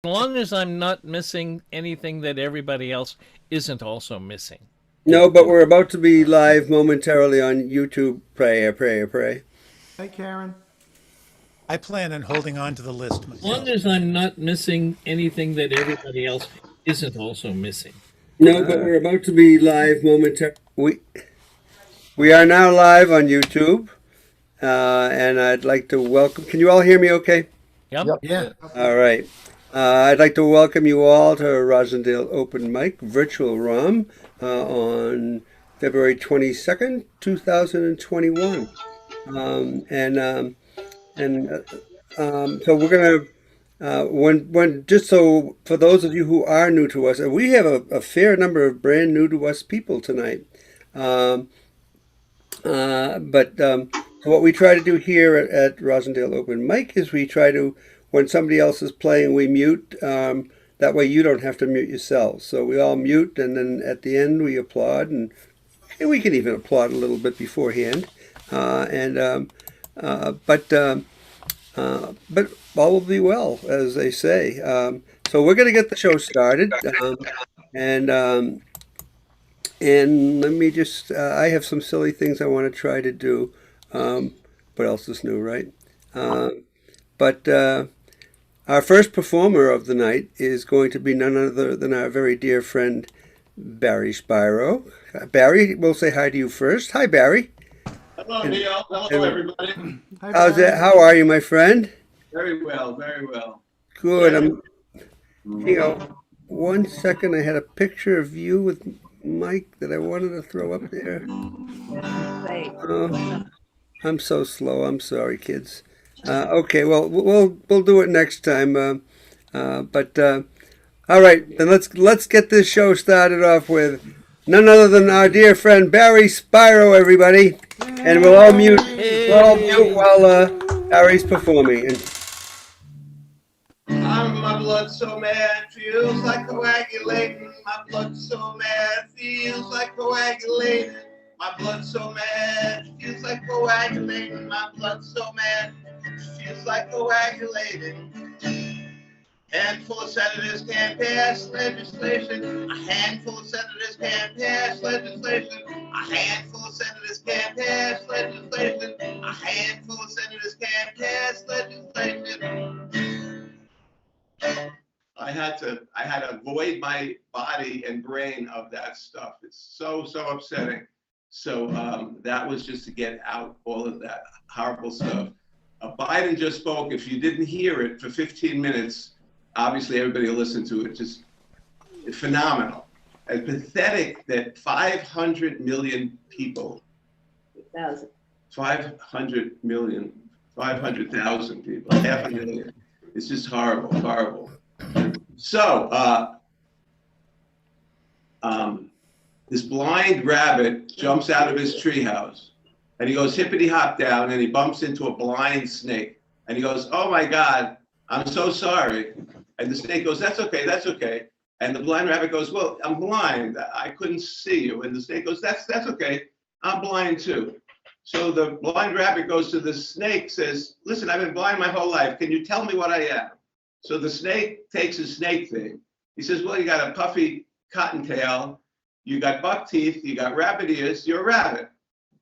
As long as I'm not missing anything that everybody else isn't also missing. No, but we're about to be live momentarily on YouTube. Pray, pray, pray. Hey, Karen. I plan on holding on to the list As long myself. as I'm not missing anything that everybody else isn't also missing. No, but we're about to be live momentarily. We are now live on YouTube, and I'd like to welcome. Can you all hear me? Okay. Yep. Yep. Yeah. All right. I'd like to welcome you all to Rosendale Open Mic Virtual ROM on February 22nd, 2021. Um, and um, and so we're gonna when just so for those of you who are new to us, and we have a fair number of brand new to us people tonight. Um, but so what we try to do here at Rosendale Open Mic is we try to, when somebody else is playing, we mute. That way you don't have to mute yourselves. So we all mute, and then at the end we applaud, and we can even applaud a little bit beforehand. And but all will be well, as they say. So we're going to get the show started, and and let me just, I have some silly things I want to try to do. What else is new, right? But our first performer of the night is going to be none other than our very dear friend, Barry Spiro. Barry, we'll say hi to you first. Hi, Barry. Hello, And, Neil. Hello, and everybody. Hi, how's Barry. it? How are you, my friend? Very well, very well. Good. Yeah. Hang on 1 second. I had a picture of you with Mike that I wanted to throw up there. Oh, I'm so slow. I'm sorry, kids. Okay, well, we'll do it next time. But all right, then let's get this show started off with none other than our dear friend Barry Spiro, everybody, and we'll all mute Hey. while Barry's performing. And My blood so mad, feels like coagulating. My blood so mad, feels like coagulating. My blood so mad, feels like coagulating. My blood so mad, feels like coagulating. Handful of senators can't pass legislation. A handful of senators can't pass legislation. A handful of senators can't pass legislation. A handful of senators can't pass legislation. I had to void my body and brain of that stuff. It's so upsetting. So that was just to get out all of that horrible stuff. Biden just spoke. If you didn't hear it for 15 minutes, obviously everybody will listen to it. Just phenomenal. And pathetic that 500 million people, 500 million, 500,000 people, half a million. It's just horrible, horrible. So, this blind rabbit jumps out of his treehouse and he goes hippity hop down and he bumps into a blind snake. And he goes, "Oh my God, I'm so sorry." And the snake goes, "That's okay, that's okay." And the blind rabbit goes, "Well, I'm blind. I couldn't see you." And the snake goes, That's okay. I'm blind too." So the blind rabbit goes to the snake, says, "Listen, I've been blind my whole life. Can you tell me what I am?" So the snake takes his snake thing. He says, "Well, you got a puffy cottontail, you got buck teeth, you got rabbit ears, you're a rabbit."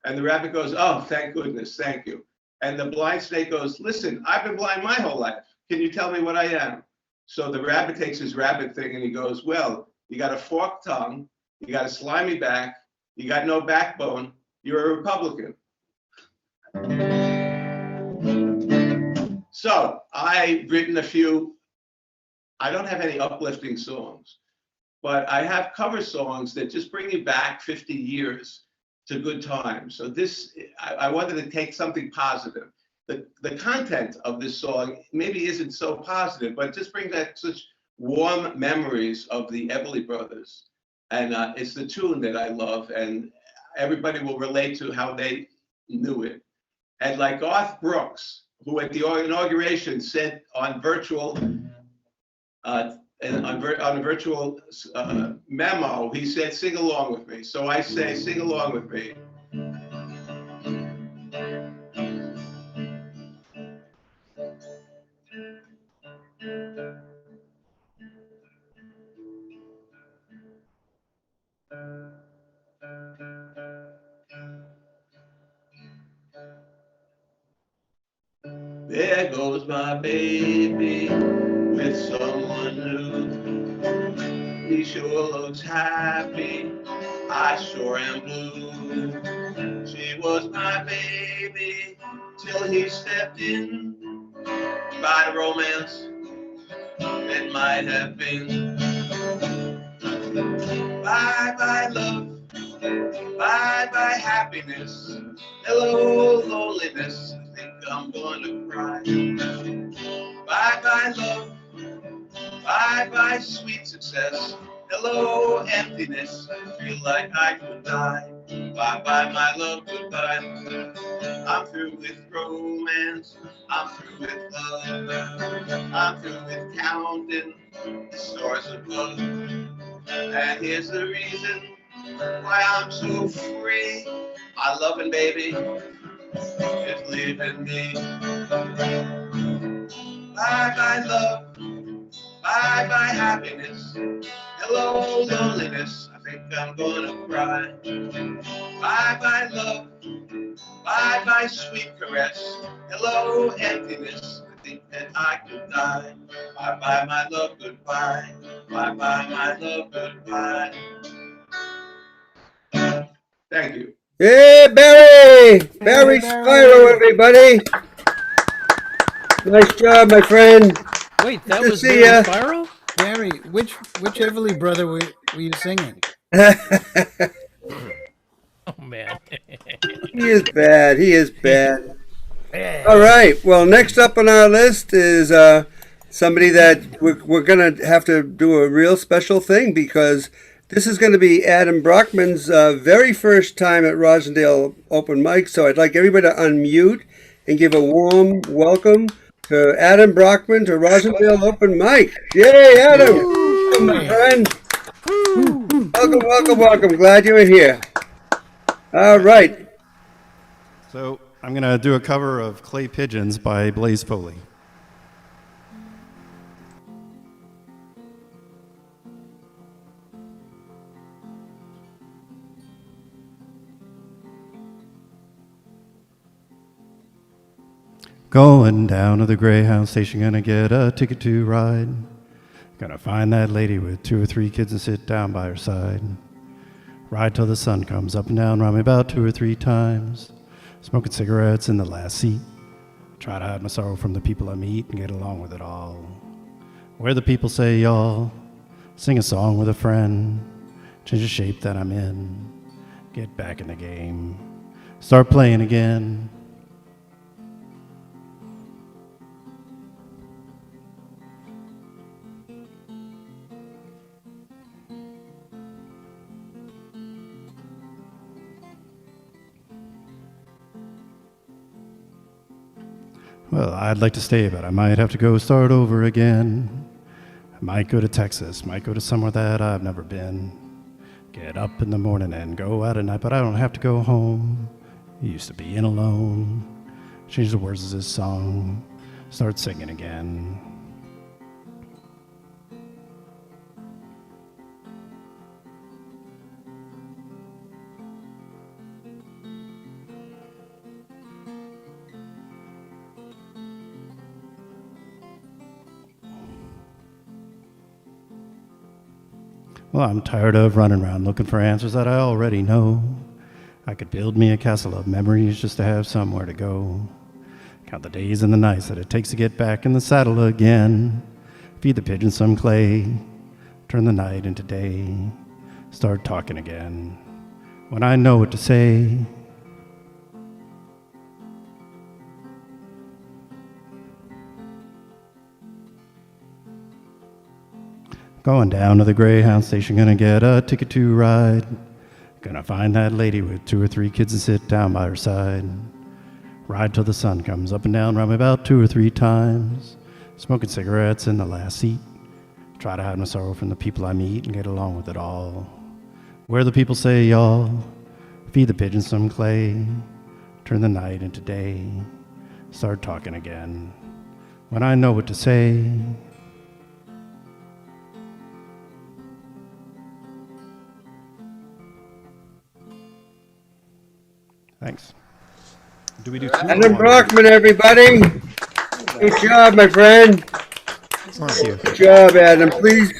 And the rabbit goes, "Oh, thank goodness, thank you." And the blind snake goes, "Listen, I've been blind my whole life. Can you tell me what I am?" So the rabbit takes his rabbit thing and he goes, "Well, you got a forked tongue, you got a slimy back, you got no backbone, you're a Republican." So I've written a few, I don't have any uplifting songs, but I have cover songs that just bring you back 50 years to good times. So I wanted to take something positive. The content of this song maybe isn't so positive, but it just brings back such warm memories of the Everly Brothers. And it's the tune that I love, and everybody will relate to how they knew it. And like Garth Brooks, who at the inauguration said on virtual and on a virtual memo, he said, "Sing along with me." So I say, sing along with me. There goes my baby with someone new. He sure looks happy, I sure am blue. She was my baby till he stepped in. By the romance, it might have been. Bye bye love, bye bye happiness. Hello loneliness, I think I'm gonna cry. Bye bye love, bye bye sweet success. Hello emptiness, I feel like I could die. Bye bye my love, goodbye. I'm through with romance, I'm through with love. I'm through with counting the stars above. And here's the reason why I'm so free. My loving baby is leaving me. Bye bye love, bye bye happiness. Hello loneliness, I think I'm gonna cry. Bye bye love, bye bye sweet caress. Hello emptiness, I think that I could die. Bye bye my love, goodbye. Bye bye my love, goodbye. Thank you. Hey, Barry! Barry Barry. Spiro, everybody! Nice job, my friend. Wait, that Good to was see Barry ya. Spiro? Barry, which Everly brother were you singing? Oh, man. He is bad. He is bad. All right. Well, next up on our list is somebody that we're going to have to do a real special thing because this is going to be Adam Brockman's very first time at Rosendale Open Mic. So I'd like everybody to unmute and give a warm welcome to Adam Brockman to Rosendale Open Mic. Yay, Adam! Welcome, my friend. Welcome, welcome, welcome. Glad you're here. All right. So I'm going to do a cover of Clay Pigeons by Blaze Foley. Going down to the Greyhound station, gonna get a ticket to ride. Gonna find that lady with 2 or 3 kids and sit down by her side. Ride till the sun comes up and down, ride me about 2 or 3 times. Smoking cigarettes in the last seat. Try to hide my sorrow from the people I meet and get along with it all. Where the people say y'all, sing a song with a friend. Change the shape that I'm in. Get back in the game. Start playing again. Well, I'd like to stay, but I might have to go start over again. I might go to Texas, might go to somewhere that I've never been. Get up in the morning and go out at night, but I don't have to go home. Used to being alone. Change the words of this song, start singing again. Well, I'm tired of running around looking for answers that I already know. I could build me a castle of memories just to have somewhere to go. Count the days and the nights that it takes to get back in the saddle again. Feed the pigeons some clay. Turn the night into day. Start talking again. When I know what to say. Going down to the Greyhound station, gonna get a ticket to ride. Gonna find that lady with 2 or 3 kids and sit down by her side. Ride till the sun comes up and down, ride me about 2 or 3 times. Smoking cigarettes in the last seat. Try to hide my sorrow from the people I meet and get along with it all. Where the people say y'all, feed the pigeons some clay. Turn the night into day. Start talking again. When I know what to say. Thanks. Do we do 2? Adam Brockman, everybody. Good job, my friend. Thank you. Good job, Adam. Please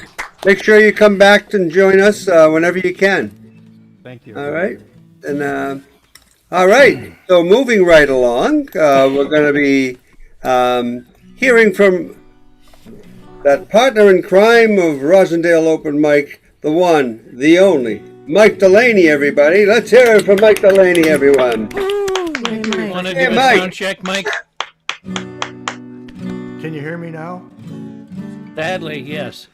make sure you come back and join us whenever you can. Thank you. All right. And all right. So moving right along, we're going to be hearing from that partner in crime of Rosendale Open Mic, the one, the only, Mike Delaney, everybody. Let's hear it from Mike Delaney, everyone. Want to Hey, do a Mike. sound check, Mike? Can you hear me now? Badly, yes.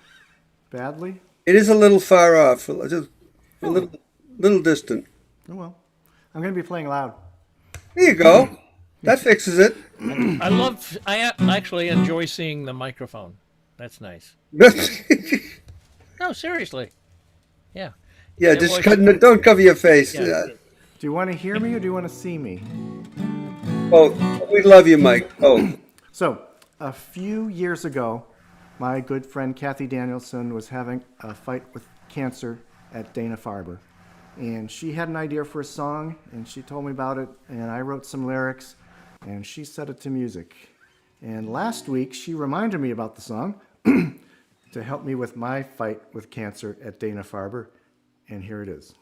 Badly? It is a little far off, just a little distant. Oh well. I'm going to be playing loud. There you go. That fixes it. I actually enjoy seeing the microphone. That's nice. No, seriously. Yeah. Yeah, just don't cover your face. Yeah. Do you want to hear me or do you want to see me? Both. We love you, Mike. Both. So, a few years ago, my good friend Kathy Danielson was having a fight with cancer at Dana-Farber. And she had an idea for a song, and she told me about it, and I wrote some lyrics, and she set it to music. And last week, she reminded me about the song to help me with my fight with cancer at Dana-Farber, and here it is.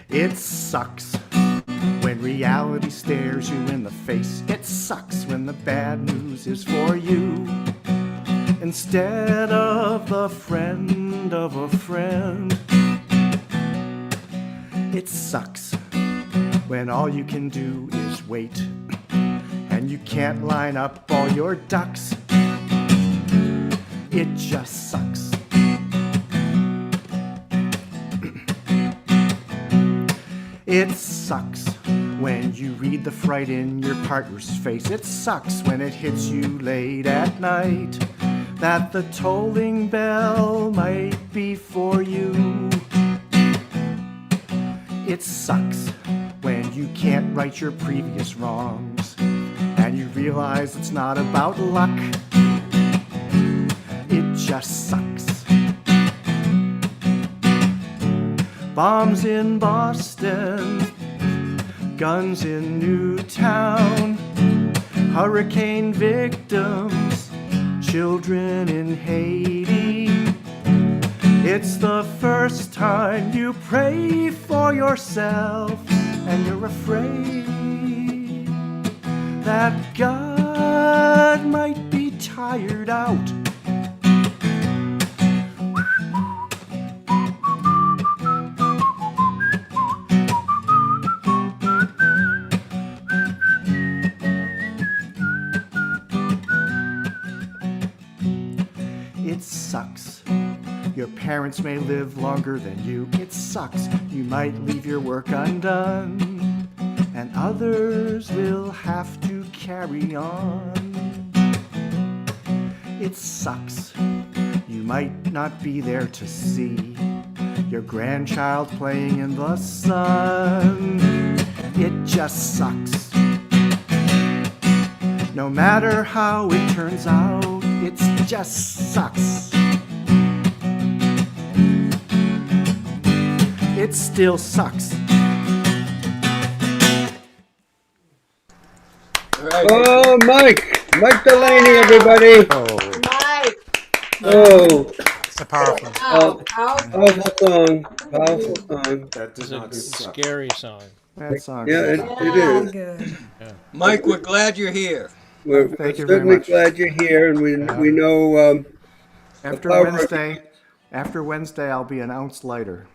It sucks when reality stares you in the face. It sucks when the bad news is for you instead of the friend of a friend. It sucks when all you can do is wait and you can't line up all your ducks. It just sucks. It sucks when you read the fright in your partner's face. It sucks when it hits you late at night that the tolling bell might be for you. It sucks when you can't right your previous wrongs and you realize it's not about luck. It just sucks. Bombs in Boston, guns in Newtown, hurricane victims, children in Haiti. It's the first time you pray for yourself and you're afraid that God might be tired out. It sucks. Your parents may live longer than you. It sucks. You might leave your work undone, and others will have to carry on. It sucks. You might not be there to see your grandchild playing in the sun. It just sucks. No matter how it turns out, it just sucks. It still sucks. Oh, Mike Delaney, everybody. Mike. Oh, It's a powerful. powerful song. Powerful song. That does not It's a suck. scary song. That song. Yeah, it is. Mike, we're glad you're here. We're Thank you very certainly much. glad you're here, and we know. After power- Wednesday, I'll be an ounce lighter.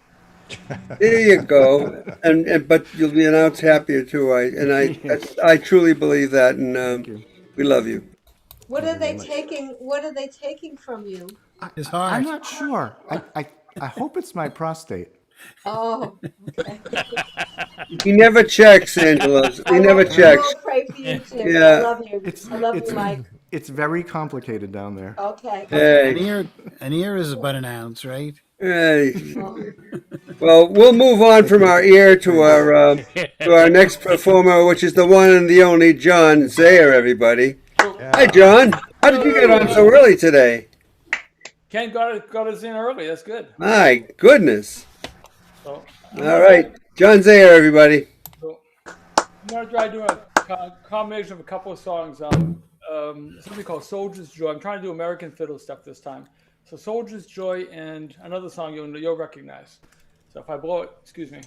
There you go, and but you'll be an ounce happier too. I truly believe that, and you. we love you. What are they taking? What are they taking from you? It's hard. I'm not sure. I hope it's my prostate. Oh, okay. He never checks, Angela. He never I checks. will pray for you too. Yeah. I love you. It's I love it's you, Mike. it's very complicated down there. Okay. Hey, An ear is about an ounce, right? hey. Oh. Well, we'll move on from our ear to our next performer, which is the one and the only John Zayer. Everybody, hi John. How did you get on so early today? Ken got us in early. That's good. My goodness. So, All right. John Zayer, everybody. So, I'm gonna try doing a combination of a couple of songs. Something called "Soldier's Joy." I'm trying to do American Fiddle stuff this time. So, "Soldier's Joy" and another song you'll recognize. So, if I blow it, excuse me.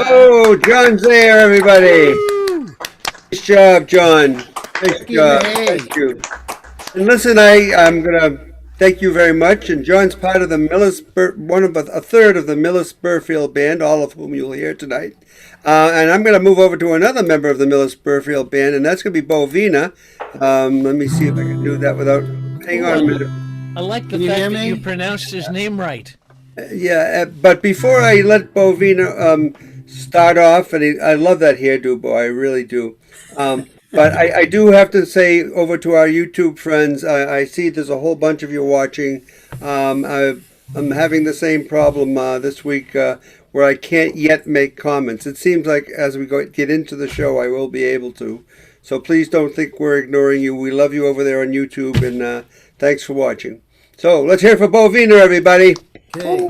Oh, John's there, everybody. Nice job, John. Nice job. Thank you. And listen, I'm gonna thank you very much. And John's part of the a third of the Millis Burfield band, all of whom you'll hear tonight. And I'm gonna move over to another member of the Millis Burfield band, and that's gonna be Bovina. Let me see if I can do that without. Hang on a minute. I like the fact that you pronounced his name right. Yeah, but before I let Bovina start off, and I love that hairdo, boy, I really do. But I do have to say, over to our YouTube friends, I see there's a whole bunch of you watching. I'm having the same problem this week where I can't yet make comments. It seems like as we get into the show, I will be able to. So please don't think we're ignoring you. We love you over there on YouTube, and thanks for watching. So let's hear for Bovina, everybody. Okay.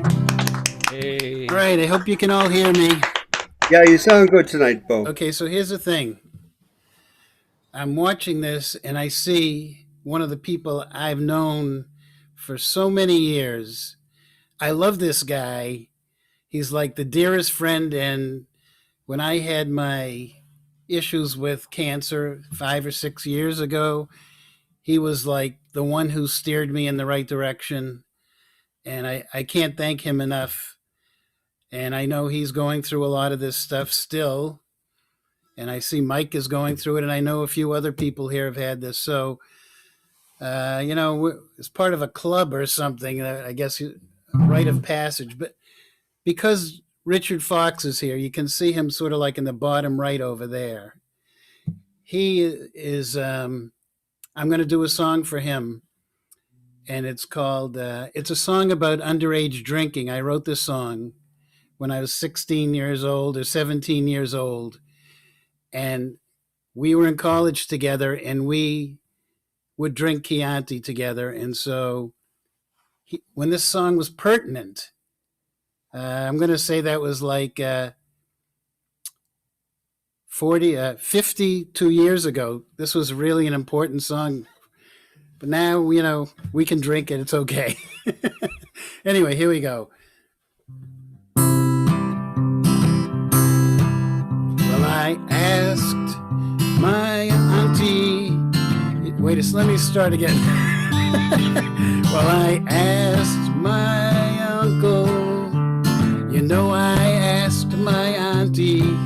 Hey. All right, I hope you can all hear me. Yeah, you sound good tonight, Bo. Okay, so here's the thing. I'm watching this, and I see one of the people I've known for so many years. I love this guy. He's like the dearest friend, and when I had my issues with cancer 5 or 6 years ago, he was like the one who steered me in the right direction, and I can't thank him enough. And I know he's going through a lot of this stuff still, and I see Mike is going through it, and I know a few other people here have had this. So, it's part of a club or something, I guess, a rite of passage. But because Richard Fox is here, you can see him sort of like in the bottom right over there. He is, I'm going to do a song for him, and it's called, it's a song about underage drinking. I wrote this song when I was 16 years old or 17 years old. And we were in college together, and we would drink Chianti together. And so when this song was pertinent, I'm going to say that was like 52 years ago. This was really an important song. But now, we can drink it. It's okay. Anyway, here we go. Well, I asked my auntie. Wait, let me start again. Well, I asked my uncle. I asked my auntie.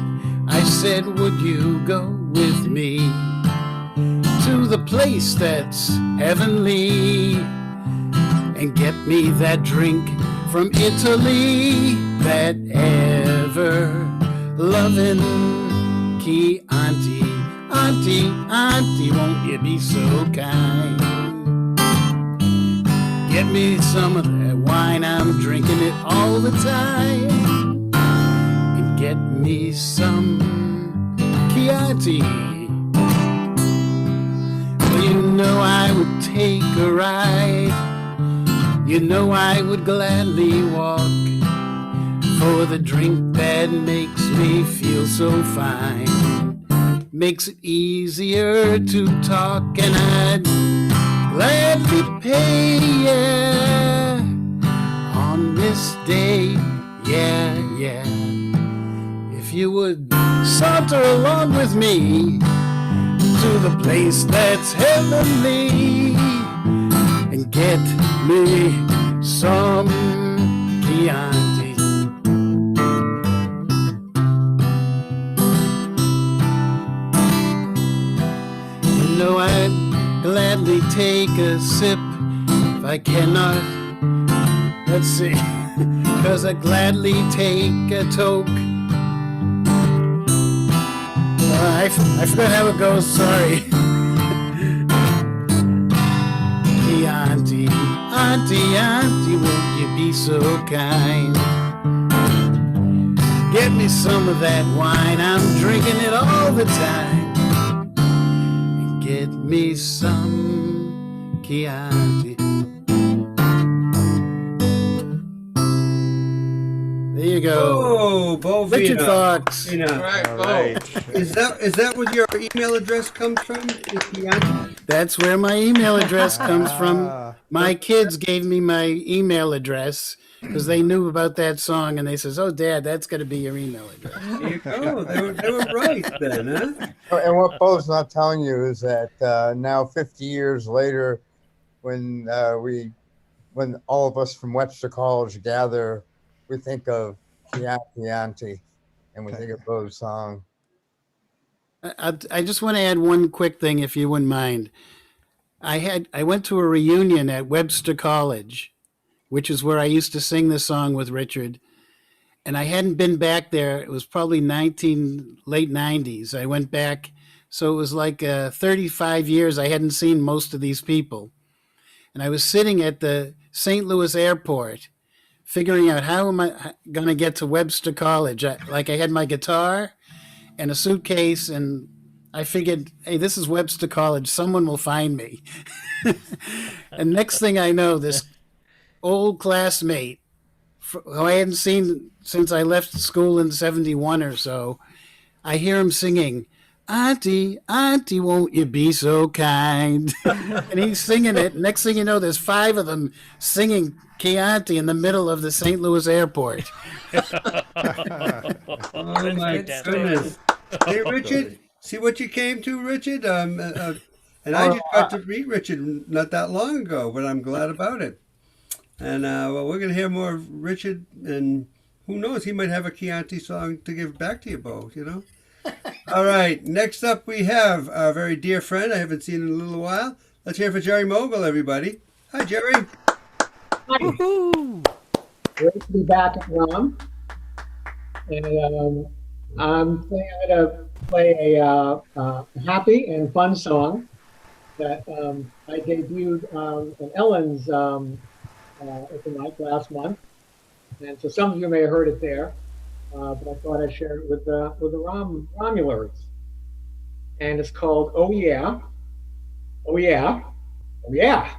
I said, would you go with me to the place that's heavenly and get me that drink from Italy, that ever loving Chianti. Auntie, auntie, won't you be so kind? Get me some of that wine, I'm drinking it all the time. And get me some Chianti. Well, you know I would take a ride. You know I would gladly walk for the drink that makes me feel so fine. Makes it easier to talk, and I'd gladly pay ya on this day, yeah, yeah. If you would saunter along with me to the place that's heavenly and get me some Chianti. You know I'd gladly take a sip if I cannot. Let's see, 'cause I'd gladly take a toke. I forgot how it goes, sorry. Auntie, auntie, auntie, won't you be so kind? Get me some of that wine, I'm drinking it all the time. Get me some Chianti. There you go. Oh, Bo Richard Vina. Fox. Vina. All right, All Bo. right. Is that where your email address comes from? Is Chianti? That's where my email address comes from. My kids gave me my email address because they knew about that song, and they says, "Oh, Dad, that's going to be your email address." There you go. They were right then, huh? And what Bo's not telling you is that now 50 years later, when all of us from Webster College gather, we think of Chianti, and we think of Bo's song. I just want to add one quick thing, if you wouldn't mind. I went to a reunion at Webster College, which is where I used to sing the song with Richard. And I hadn't been back there. It was probably late 90s. I went back. So it was like 35 years I hadn't seen most of these people. And I was sitting at the St. Louis airport figuring out how am I going to get to Webster College. I had my guitar and a suitcase, and I figured, hey, this is Webster College. Someone will find me. And next thing I know, this old classmate who I hadn't seen since I left school in 71 or so, I hear him singing, "Auntie, auntie, won't you be so kind?" And he's singing it. Next thing you know, there's 5 of them singing Chianti in the middle of the St. Louis airport. Oh my goodness! Hey, Richard, see what you came to, Richard. And I just got to meet Richard not that long ago, but I'm glad about it. And well, we're gonna hear more of Richard, and who knows, he might have a Chianti song to give back to you, Bo. You know. All right. Next up, we have our very dear friend I haven't seen in a little while. Let's hear for Jerry Mogul, everybody. Hi, Jerry. Hi. Great to be back at ROM. And I'm going to play a happy and fun song that I debuted in Ellen's open mic last month. And so some of you may have heard it there, but I thought I'd share it with the Romulars. And it's called "Oh Yeah, Oh Yeah, Oh Yeah."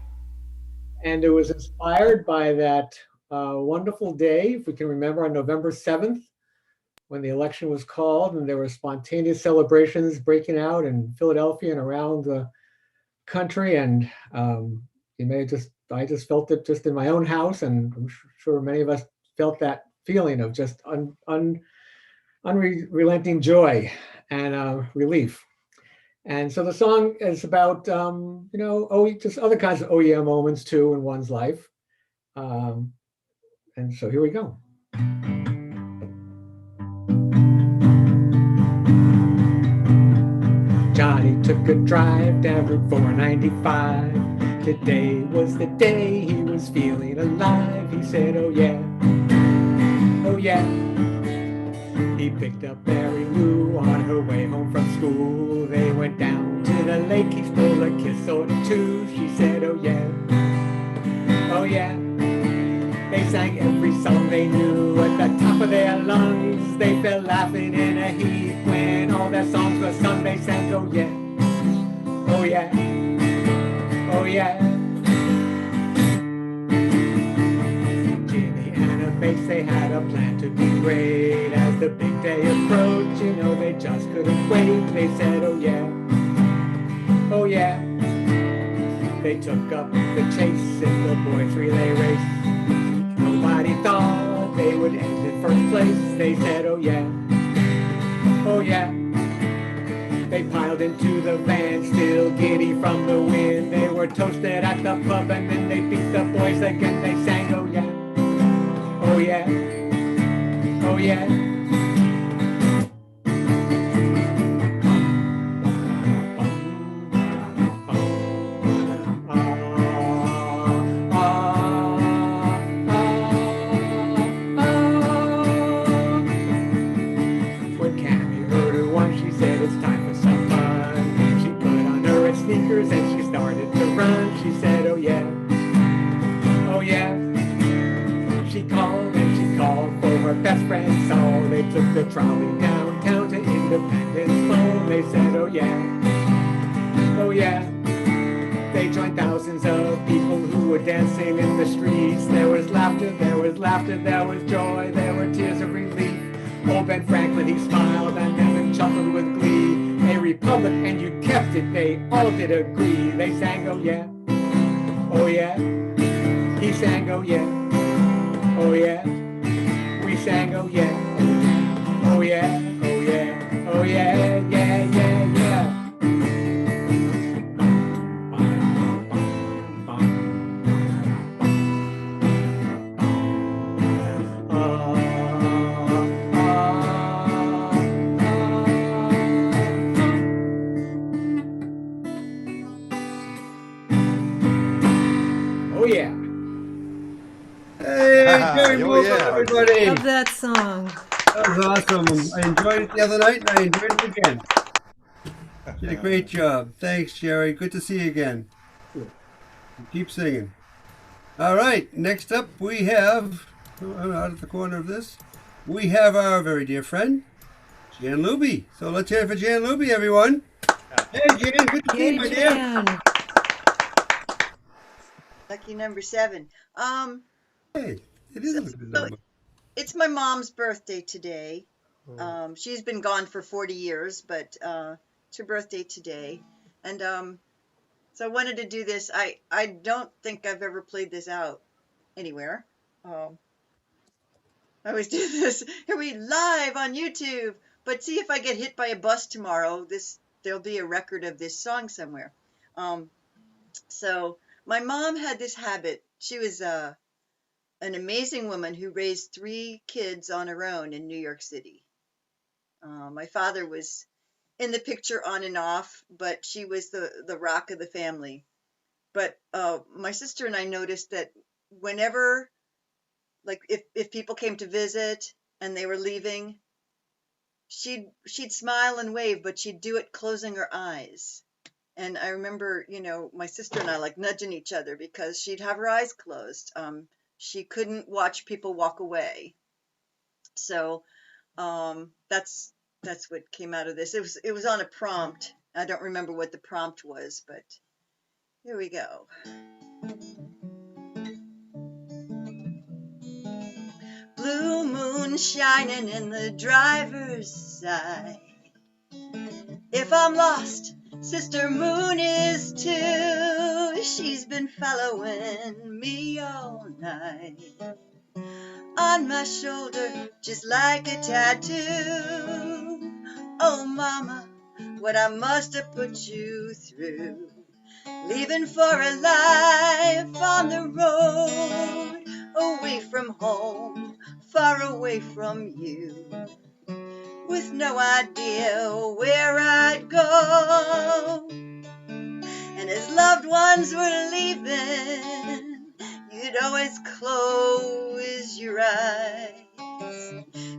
And it was inspired by that wonderful day, if we can remember, on November 7th, when the election was called, and there were spontaneous celebrations breaking out in Philadelphia and around the country. And I just felt it just in my own house, and I'm sure many of us felt that feeling of just unrelenting joy and relief. And so the song is about, just other kinds of oh yeah moments too in one's life. And so here we go. Johnny took a drive down Route 495. Today was the day he was was feeling alive. He said, oh yeah, oh yeah. He picked up Mary Lou on her way home from school. They went down to the lake, he stole a kiss or two. She said, oh yeah, oh yeah. They sang every song they knew at the top of their lungs. They fell laughing in a heap when all their songs were sung. They sang, oh yeah, oh yeah, oh yeah. Jimmy and a bass, they had a plan to be great. As the big day approached, you know, they just couldn't wait. They said, oh yeah, oh yeah. They took up the chase in the boys' relay race. Nobody thought they would end in first place. They said, oh yeah, oh yeah. They piled into the van, still giddy from the wind. They were toasted at the pub and then they beat the boys again. They sang, oh yeah, oh yeah, oh yeah. And she started to run. She said, oh yeah, oh yeah. She called and she called for her best friend Saul. They took the trolley downtown to Independence Mall. They said, oh yeah, oh yeah. They joined thousands of people who were dancing in the streets. There was laughter, there was laughter, there was joy, there were tears of relief. Old Ben Franklin, he smiled and then chuckled with glee. A republic and you kept it, they all did agree. They sang, oh yeah, oh yeah. He sang, oh yeah, oh yeah. We sang, oh yeah, oh yeah, oh yeah, oh yeah, yeah, yeah, yeah. Oh yeah. Hey, Jerry, Oh, welcome yeah. everybody. Love that song. That was awesome. I enjoyed it the other night, and I enjoyed it again. Did a great job. Thanks, Jerry. Good to see you again. Keep singing. All right. Next up, we have, out of the corner of this, we have our very dear friend, Jan Luby. So let's hear it for Jan Luby, everyone. Hey, Jan. Good to see you, my dear. Jan. Lucky number 7. Hey, it is a good number. It's my mom's birthday today. She's been gone for 40 years, but it's her birthday today. And so I wanted to do this. I don't think I've ever played this out anywhere. I always do this. Here we live on YouTube. But see if I get hit by a bus tomorrow, there'll be a record of this song somewhere. So my mom had this habit. She was an amazing woman who raised 3 kids on her own in New York City. My father was in the picture on and off, but she was the rock of the family. But my sister and I noticed that whenever, like if people came to visit and they were leaving, she'd smile and wave, but she'd do it closing her eyes. And I remember, my sister and I like nudging each other because she'd have her eyes closed. She couldn't watch people walk away. So that's what came out of this. It was on a prompt. I don't remember what the prompt was, but here we go. Blue moon shining in the driver's side. If I'm lost, Sister Moon is too. She's been following me all night. On my shoulder, just like a tattoo. Oh, Mama, what I must have put you through. Leaving for a life on the road, away from home, far away from you. With no idea where I'd go. And as loved ones were leaving, you You'd always close your eyes.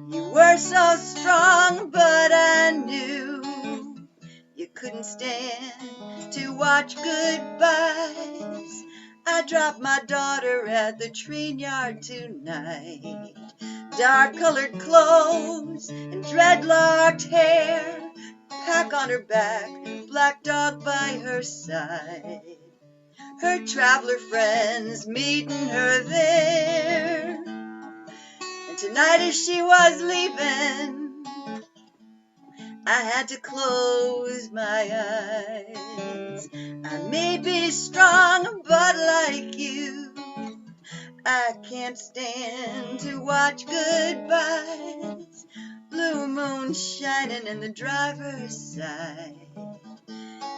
You were so strong, but I knew you couldn't stand to watch goodbyes. I dropped my daughter at the train yard tonight. Dark-colored clothes and dreadlocked hair, pack on her back, black dog by her side. Her traveler friends meeting her there. And tonight as she was leaving, I had to close my eyes. I may be strong, but like you, I can't stand to watch goodbyes. Blue moon shining in the driver's side.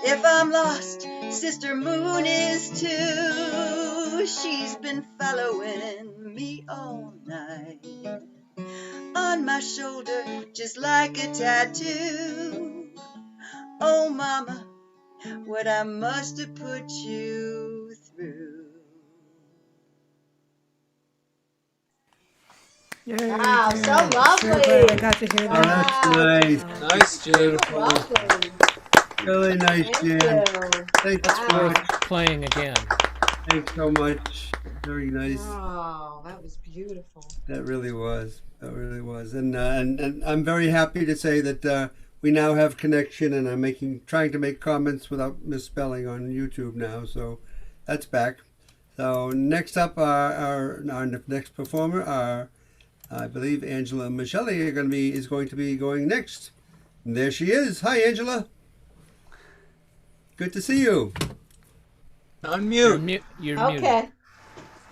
If I'm lost, Sister Moon is too. She's been following me all night. On my shoulder, just like a tattoo. Oh, Mama, what I must have put you through. Wow, so So lovely. glad I got to hear that. Oh, that's nice. Nice, Jan. Beautiful. Lovely. Really nice, Thank Jan. you. Thanks That's for worth playing again. Thanks so much. Very nice. Oh, that was beautiful. That really was. That really was. And I'm very happy to say that we now have connection, and I'm trying to make comments without misspelling on YouTube now. So that's back. So next up, our next performer, I believe Angela Michelli is going to be going next. And there she is. Hi, Angela. Good to see you. Unmute. You're Okay. muted.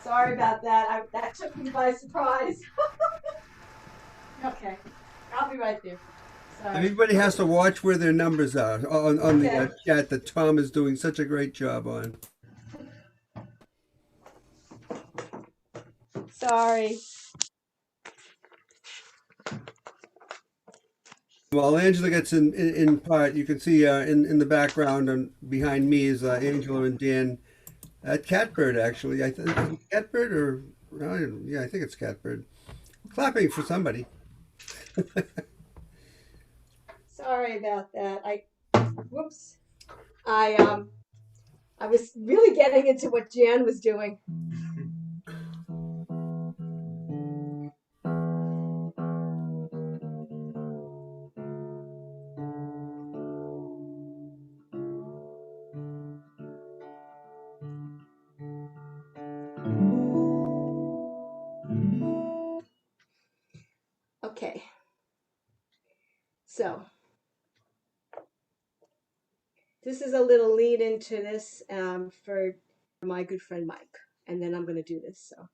Sorry about that. That took me by surprise. Okay. I'll be right there. Sorry. Everybody has to watch where their numbers are on Okay. the chat that Tom is doing such a great job on. Sorry. While Angela gets in part, you can see in the background and behind me is Angela and Dan at Catbird, actually. I think Catbird or yeah, I think it's Catbird. Clapping for somebody. Sorry about that. Whoops. I was really getting into what Jan was doing. Okay. So this is a little lead into this for my good friend Mike, and then I'm going to do this. So.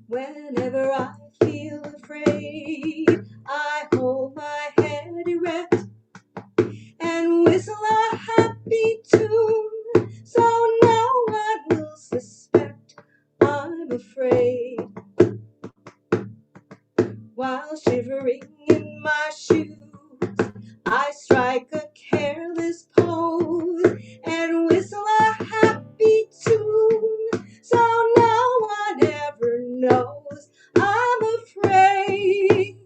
Whenever I feel afraid, I hold my head erect and whistle a happy tune, so no one will suspect I'm afraid. While shivering in my shoes, I strike a careless pose and whistle a happy tune, so no one ever knows I'm afraid.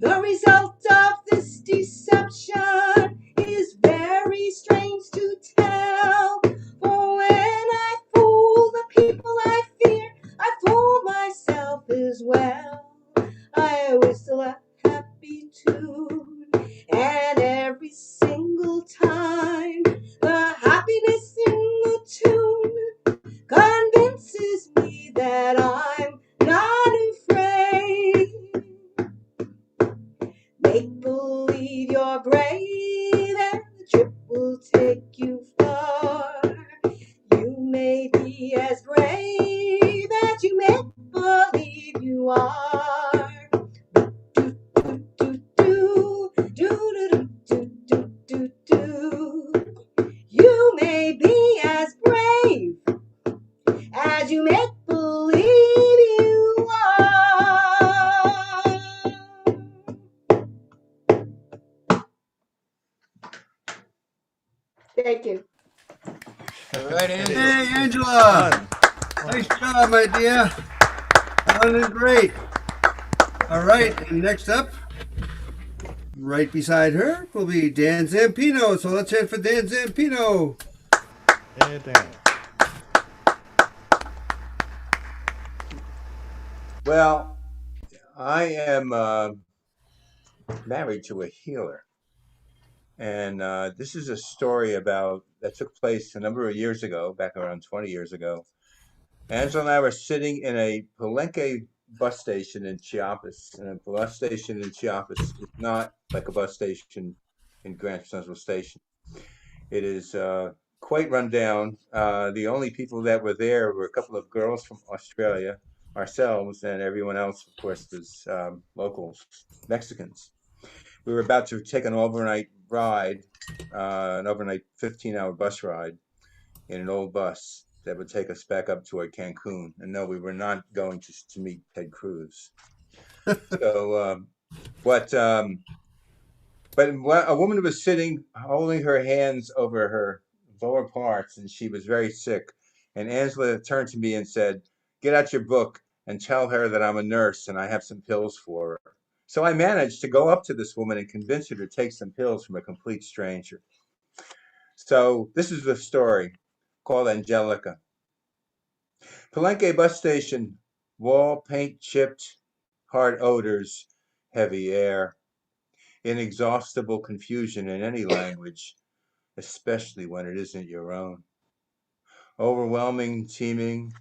The result of this deception is very strange to tell, for when I fool the people I fear, I fool myself as well. I whistle a happy tune, and every single time the happiness in the tune convinces me that I'm not afraid. Make believe you're brave and the trip will take you far. You may be as brave as you make believe you are. You may be as brave as you make believe you are. Angela. Nice job, my dear. Sounding great. All right, and next up, right beside her, will be Dan Zampino. So let's hear it for Dan Zampino. Hey, Dan. Well, I am married to a healer. And this is a story that took place a number of years ago, back around 20 years ago. Angela and I were sitting in a Palenque bus station in Chiapas. And a bus station in Chiapas is not like a bus station in Grand Central Station. It is quite run down. The only people that were there were a couple of girls from Australia, ourselves, and everyone else, of course, was locals, Mexicans. We were about to take an overnight ride, an overnight 15-hour bus ride in an old bus that would take us back up toward Cancun. And no, we were not going to meet Ted Cruz. So, but a woman was sitting, holding her hands over her lower parts, and she was very sick. And Angela turned to me and said, "Get out your book and tell her that I'm a nurse and I have some pills for her." So I managed to go up to this woman and convince her to take some pills from a complete stranger. So this is the story called Angelica. Palenque bus station, wall paint chipped, hard odors, heavy air, inexhaustible confusion in any language, especially when it isn't your own. Overwhelming, teeming,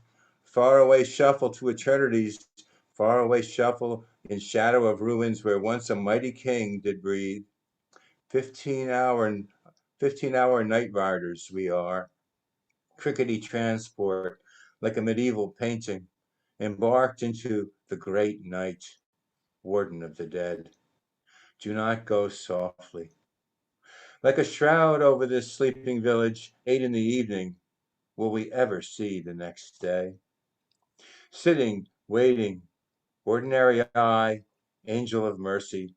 faraway shuffle to eternities, faraway shuffle in shadow of ruins where once a mighty king did breathe. 15-hour night riders we are. Crickety transport, like a medieval painting, embarked into the great night, warden of the dead. Do not go softly. Like a shroud over this sleeping village, 8 in the evening, will we ever see the next day? Sitting, waiting, ordinary eye, angel of mercy,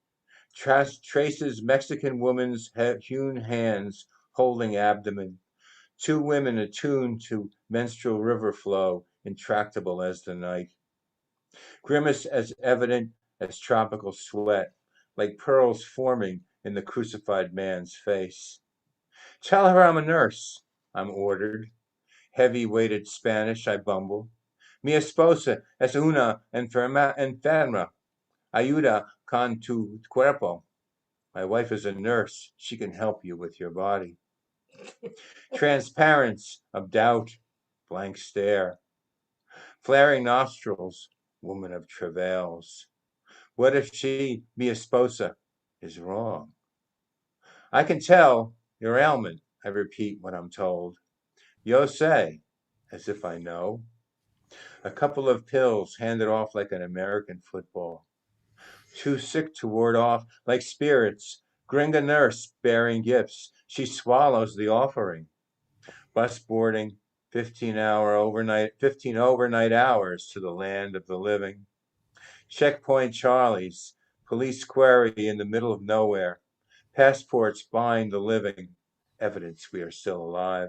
traces Mexican woman's hewn hands holding abdomen. 2 women attuned to menstrual river flow, intractable as the night. Grimace as evident as tropical sweat, like pearls forming in the crucified man's face. Tell her I'm a nurse, I'm ordered. Heavy-weighted Spanish, I bumble. Mi esposa es una enferma. Ayuda con tu cuerpo. My wife is a nurse. She can help you with your body. Transparence of doubt, blank stare. Flaring nostrils, woman of travails. What if she, mi esposa, is wrong? I can tell your ailment, I repeat when I'm told. Yo sé, as if I know. A couple of pills handed off like an American football. Too sick to ward off, like spirits. Gringa nurse bearing gifts. She swallows the offering. Bus boarding, 15 overnight hours to the land of the living. Checkpoint Charlie's, police query in the middle of nowhere. Passports bind the living, evidence we are still alive.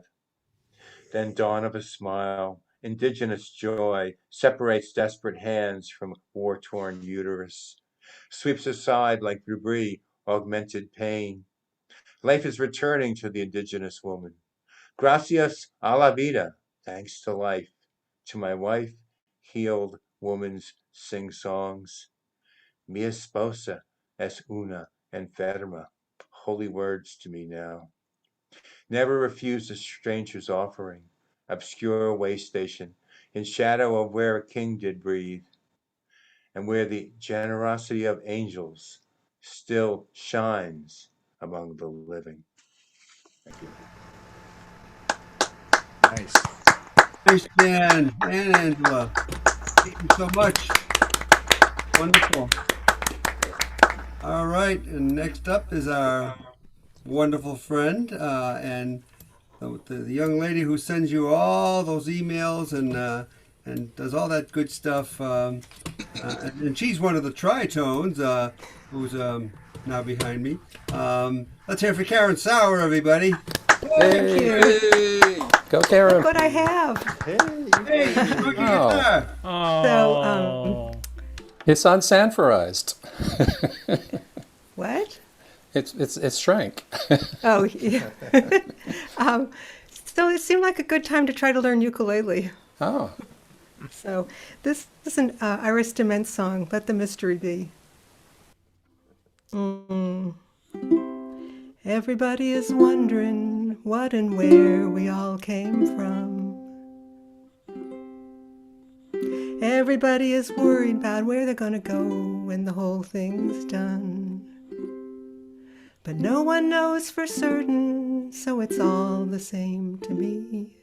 Then dawn of a smile, indigenous joy, separates desperate hands from war-torn uterus, sweeps aside like debris, augmented pain. Life is returning to the indigenous woman. Gracias a la vida, thanks to life. To my wife, healed woman's sing-songs. Mi esposa es una enferma. Holy words to me now. Never refuse a stranger's offering. Obscure way station, in shadow of where a king did breathe, and where the generosity of angels still shines among the living. Thank you. Nice. Nice, Dan and Angela. Thank you so much. Wonderful. All right, and next up is our wonderful friend and the young lady who sends you all those emails and does all that good stuff. And she's one of the tritones who's now behind me. Let's hear it for Karen Sauer, everybody. Thank you. Go, Karen. Look what I have. Hey, look at Oh. So, It's unsanforized. what? It's shrank. Oh, yeah. So it seemed like a good time to try to learn ukulele. Oh. So this is an Iris Dement song, Let the Mystery Be. Everybody is wondering what and where we all came from. Everybody is worried about where they're gonna go when the whole thing's done. But no one knows for certain, so it's all the same to me.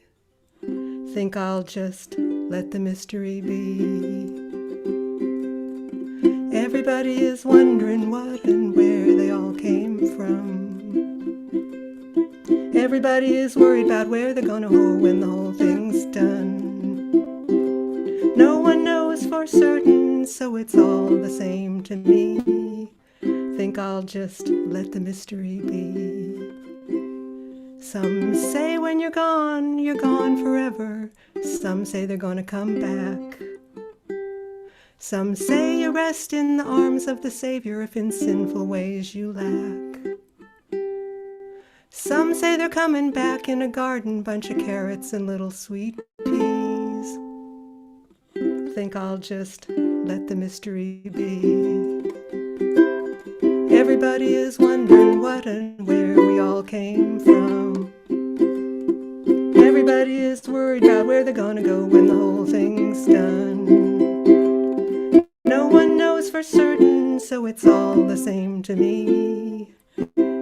Think I'll just let the mystery be. Everybody is wondering what and where they all came from. Everybody is worried about where they're gonna go when the whole thing's done. No one knows for certain, so it's all the same to me. Think I'll just let the mystery be. Some say when you're gone forever. Some say they're gonna come back. Some say you rest in the arms of the Savior if in sinful ways you lack. Some say they're coming back in a garden, bunch of carrots and little sweet peas. Think I'll just let the mystery be. Everybody is wondering what and where we all came from. Everybody is worried about where they're gonna go when the whole thing's done. No one knows for certain, so it's all the same to me.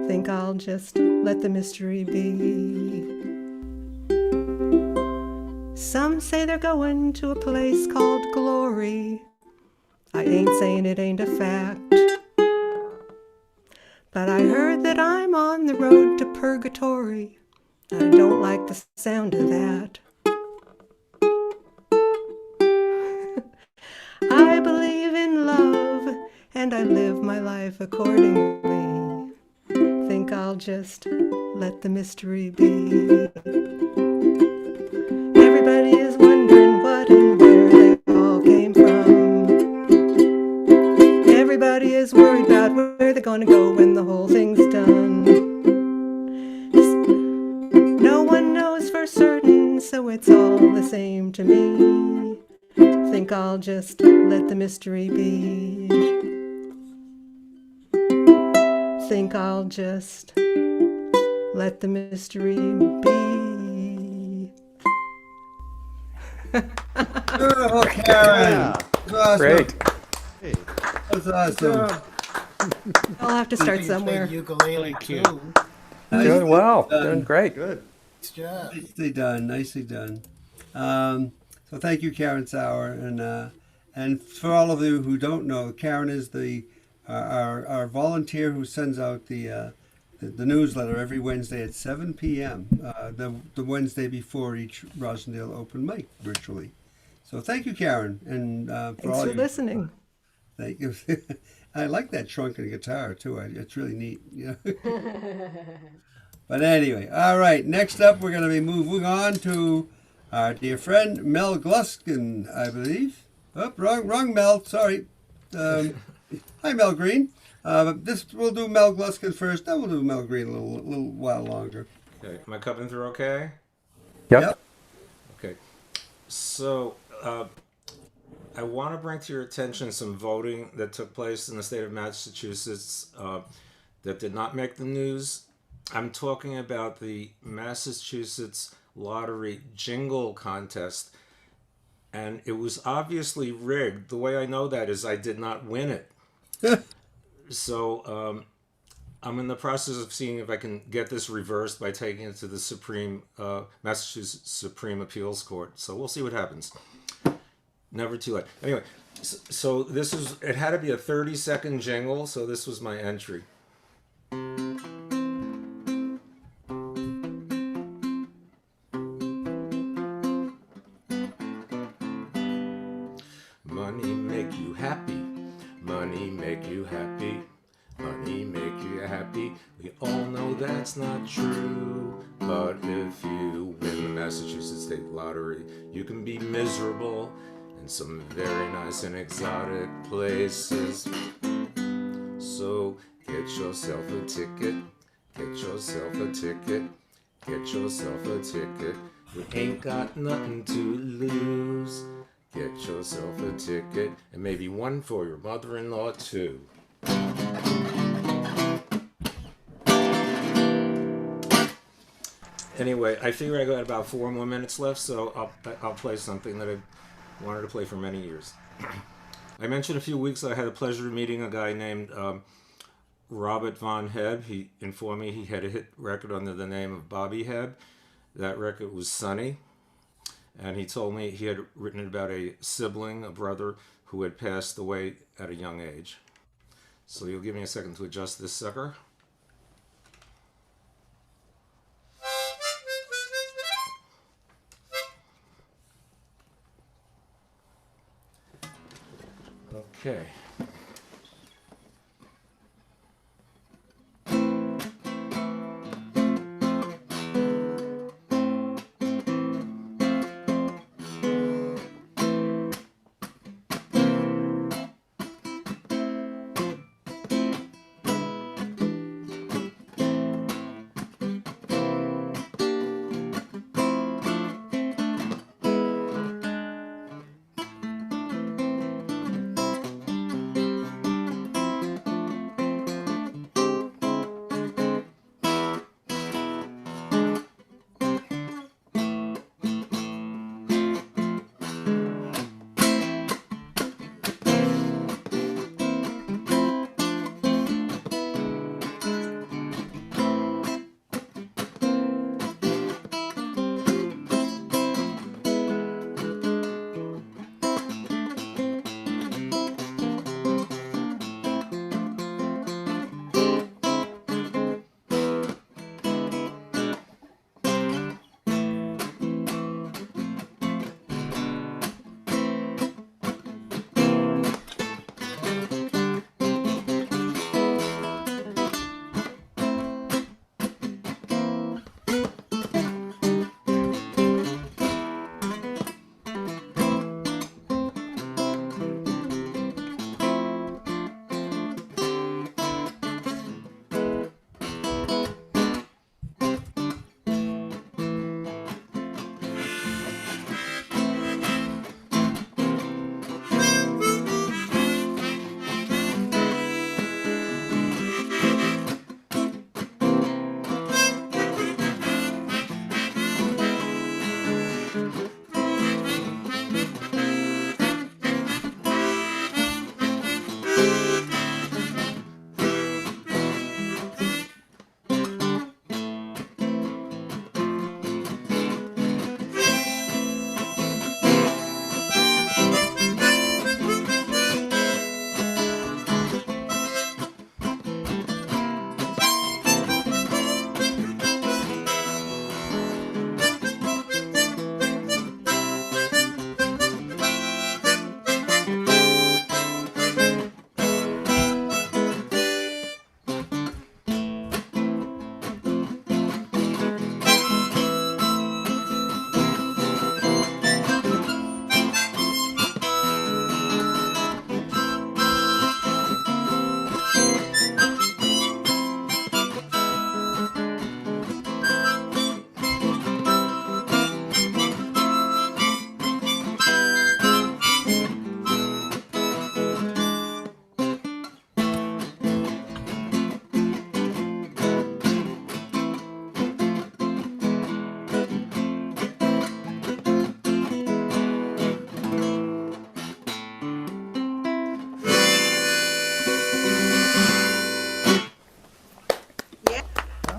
Think I'll just let the mystery be. Some say they're going to a place called glory. I ain't saying it ain't a fact. But I heard that I'm on the road to purgatory. I don't like the sound of that. I believe in love, and I live my life accordingly. Think I'll just let the mystery be. Everybody is wondering what and where they all came from. Everybody is worried about where they're gonna go when the whole thing's done. No one knows for certain, so it's all the same to me. Think I'll just let the mystery be. Think I'll just let the mystery be. Oh, Karen. Awesome. Great. That's awesome. I'll have to start somewhere. Ukulele too. Doing well. Doing great. Good. Nice job. Nicely done. Nicely done. So thank you, Karen Sauer, and for all of you who don't know, Karen is the our volunteer who sends out the newsletter every Wednesday at 7 p.m. The Wednesday before each Rosendale open mic virtually. So thank you, Karen, and Thanks all for you. listening. Thank you. I like that shrunken guitar too. It's really neat. You know? But anyway, all right. Next up, we're going to be moving on to our dear friend Mel Gluskin, I believe. Oh, wrong Mel. Sorry. Hi, Mel Green. We'll do Mel Gluskin first. Then we'll do Mel Green a little while longer. Okay. Am I coming through okay? Yep. Okay. So I want to bring to your attention some voting that took place in the state of Massachusetts that did not make the news. I'm talking about the Massachusetts Lottery Jingle Contest, and it was obviously rigged. The way I know that is I did not win it. So I'm in the process of seeing if I can get this reversed by taking it to the Massachusetts Supreme Appeals Court. So we'll see what happens. Never too late. Anyway, so it had to be a 30-second jingle, so this was my entry. Money make you happy. Money make you happy. Money make you happy. We all know that's not true. But if you win the Massachusetts State Lottery, you can be miserable in some very nice and exotic places. So get yourself a ticket, get yourself a ticket, get yourself a ticket. You ain't got nothing to lose. Get yourself a ticket, and maybe one for your mother-in-law too. Anyway, I figure I got about 4 more minutes left, so I'll play something that I've wanted to play for many years. I mentioned a few weeks I had the pleasure of meeting a guy named Robert Von Hebb. He informed me he had a hit record under the name of Bobby Hebb. That record was Sunny. And he told me he had written about a sibling, a brother, who had passed away at a young age. So you'll give me a second to adjust this sucker. Okay.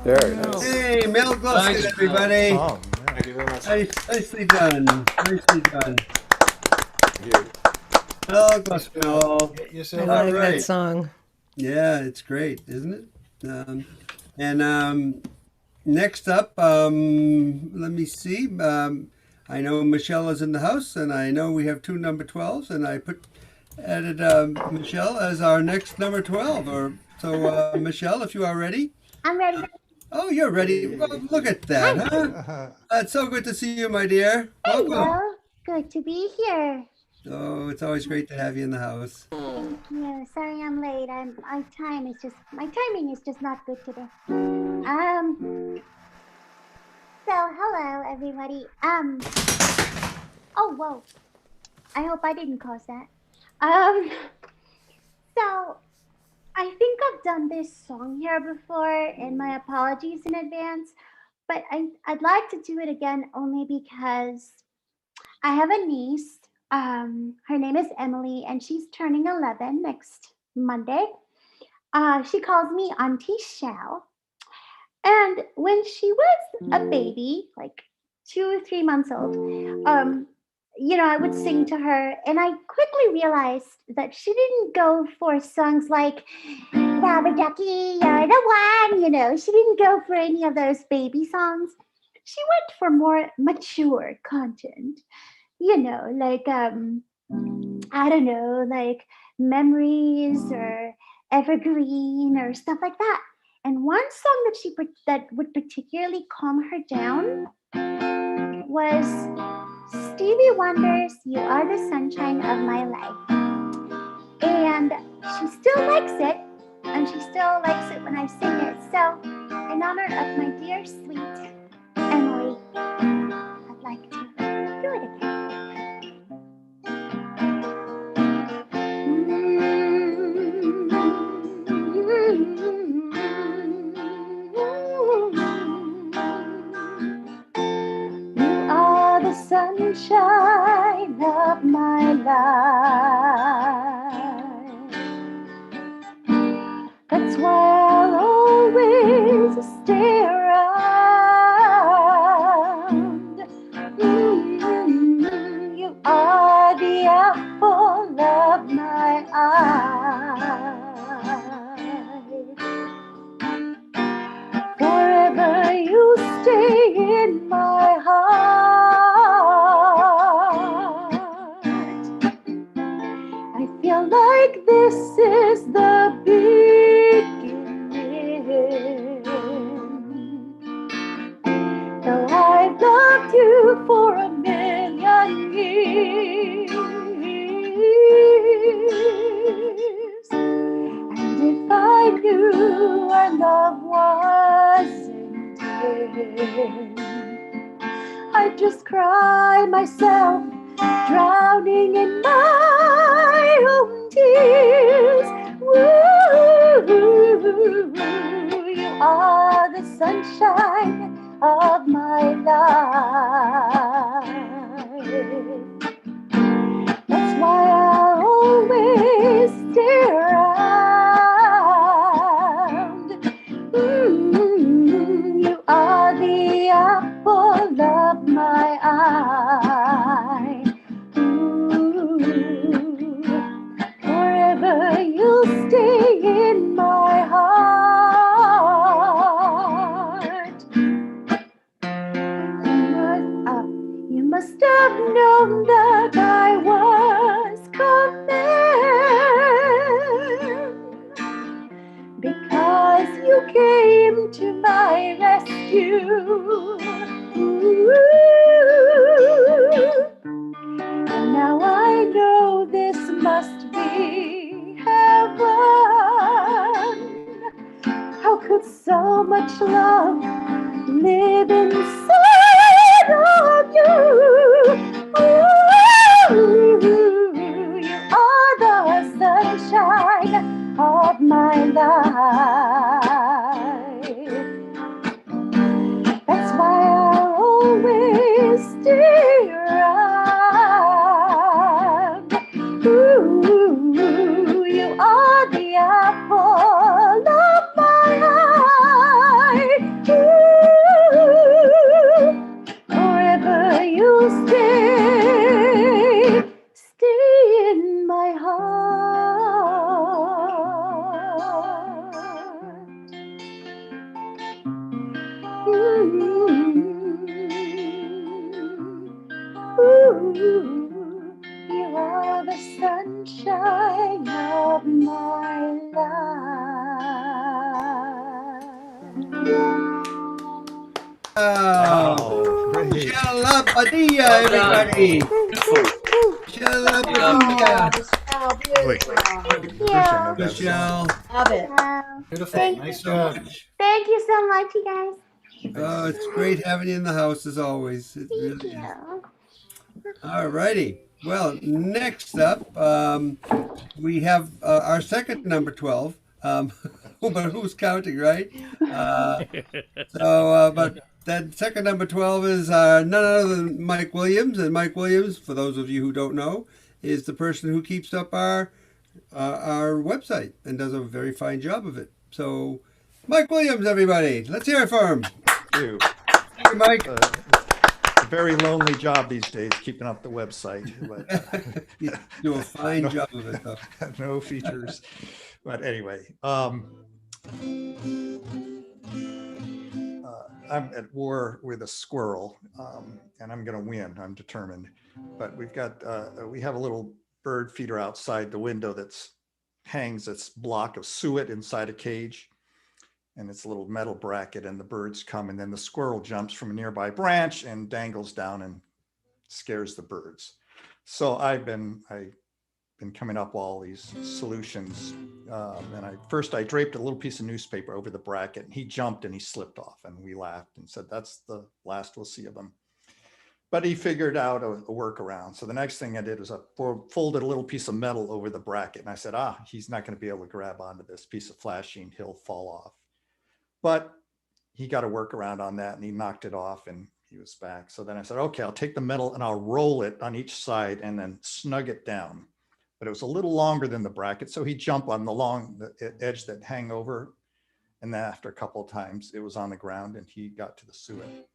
Very nice. Hey, Mel Green, everybody. Oh, thank you very much. Nicely done. Nicely done. Thank you. Mel Green. Yourself. I like that song. Yeah, it's great, isn't it? Next up, let me see. I know Michelle is in the house, and I know we have 2 number 12s, and I added Michelle as our next number 12. So, Michelle, if you are ready. I'm ready. Oh, you're ready. Well, look at that, huh? It's so good to see you, my dear. Welcome. Hello. Good to be here. Oh, it's always great to have you in the house. Thank you. Sorry I'm late. My timing is just not good today. So hello everybody. Oh whoa. I hope I didn't cause that. So I think I've done this song here before, and my apologies in advance. But I'd like to do it again only because I have a niece. Her name is Emily, and she's turning 11 next Monday. She calls me Auntie Shell. And when she was a baby, like 2 or 3 months old, I would sing to her, and I quickly realized that she didn't go for songs like Rubber Ducky, you're the one, she didn't go for any of those baby songs. She went for more mature content, like, I don't know, like Memories or Evergreen or stuff like that. And one song that would particularly calm her down was Stevie Wonder's "You Are the Sunshine of My Life." And she still likes it, and she still likes it when I sing it. So, in honor of my dear, sweet Emily, I'd like to do it again. You are the sunshine of my life. That's why I'll always stay around. You are the apple of my eye. Forever you stay in my heart. I feel like this is the beginning. Though I've loved you for a million years. And if I knew our love wasn't dead, I'd just cry myself, drowning in my own tears. Woo, you are the sunshine of my life. That's why I'll always stay around. You are the apple of my eye. Forever you'll stay in my heart. You must have known that I was coming, because you came to my rescue. And now I know this must be heaven. How could so much love live inside of you? You are the sunshine of my life. That's why I'll always stay around. You are the apple of my eye. Forever you'll stay in my heart. You are the sunshine of my life. Oh, great. Shalabadia, everybody. Shalabadia. Thank you. Michelle. Love it. Beautiful. Thank Nice you. job. Thank you so much, you guys. Oh, it's great having you in the house as always. It Thank really is. you. All righty. Well, next up, we have our second number 12. But who's counting, right? But that second number 12 is none other than Mike Williams. And Mike Williams, for those of you who don't know, is the person who keeps up our website and does a very fine job of it. So, Mike Williams, everybody, let's hear it for him. Thank you. Thank you, Mike. A very lonely job these days, keeping up the website. But, you do a fine job of it, though. No features. But anyway, I'm at war with a squirrel, and I'm going to win. I'm determined. But we have a little bird feeder outside the window hangs this block of suet inside a cage, and it's a little metal bracket, and the birds come, and then the squirrel jumps from a nearby branch and dangles down and scares the birds. So I've been coming up all these solutions. And I draped a little piece of newspaper over the bracket, and he jumped and he slipped off, and we laughed and said, that's the last we'll see of him. But he figured out a workaround. So the next thing I did was I folded a little piece of metal over the bracket, and I said, he's not going to be able to grab onto this piece of flashing, he'll fall off. But he got a workaround on that, and he knocked it off, and he was back. So then I said, okay, I'll take the metal and I'll roll it on each side and then snug it down. But it was a little longer than the bracket, so he jumped on the edge that hang over, and then after a couple of times it was on the ground and he got to the suet.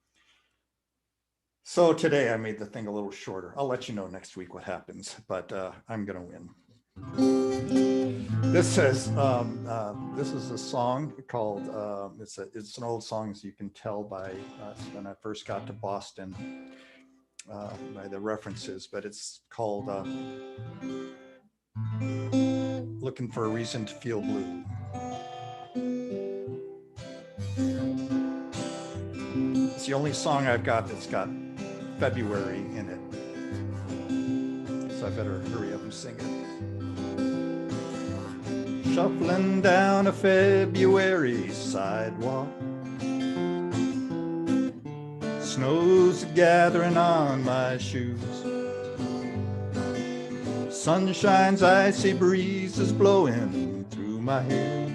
So today I made the thing a little shorter. I'll let you know next week what happens, but I'm gonna win. This says this is a song called it's an old song, as you can tell by when I first got to Boston by the references, but it's called Looking for a Reason to Feel Blue. It's the only song I've got that's got February in it, so I better hurry up and sing it. Shuffling down a February sidewalk, snow's gathering on my shoes, sunshine's icy breeze is blowing through my hair.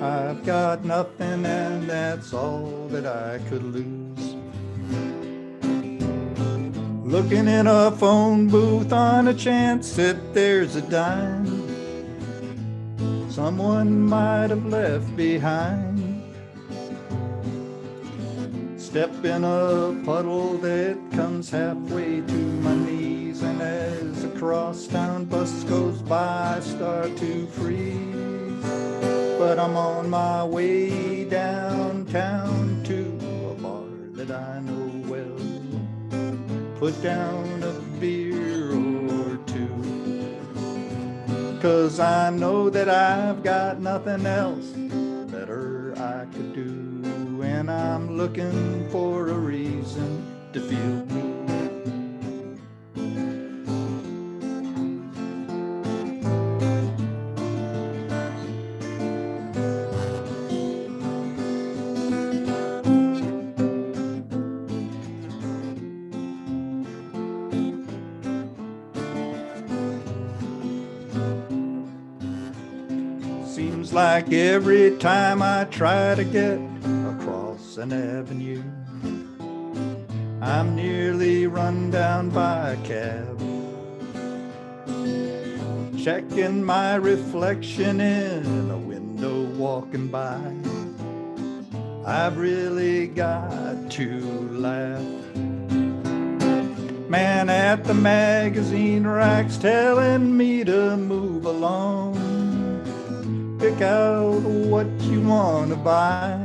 I've got nothing, and that's all that I could lose. Looking in a phone booth on a chance that there's a dime someone might have left behind. Step in a puddle that comes halfway to my knees, and as a crosstown bus goes by, I start to freeze. But I'm on my way downtown to a bar that I know well. Put down a beer or two, 'cause I know that I've got nothing else better I could do, and I'm looking for a reason to feel blue. Seems like every time I try to get across an avenue, I'm nearly run down by a cab. Checking my reflection in a window walking by, I've really got to laugh. Man at the magazine rack's telling me to move along. Pick out what you want to buy.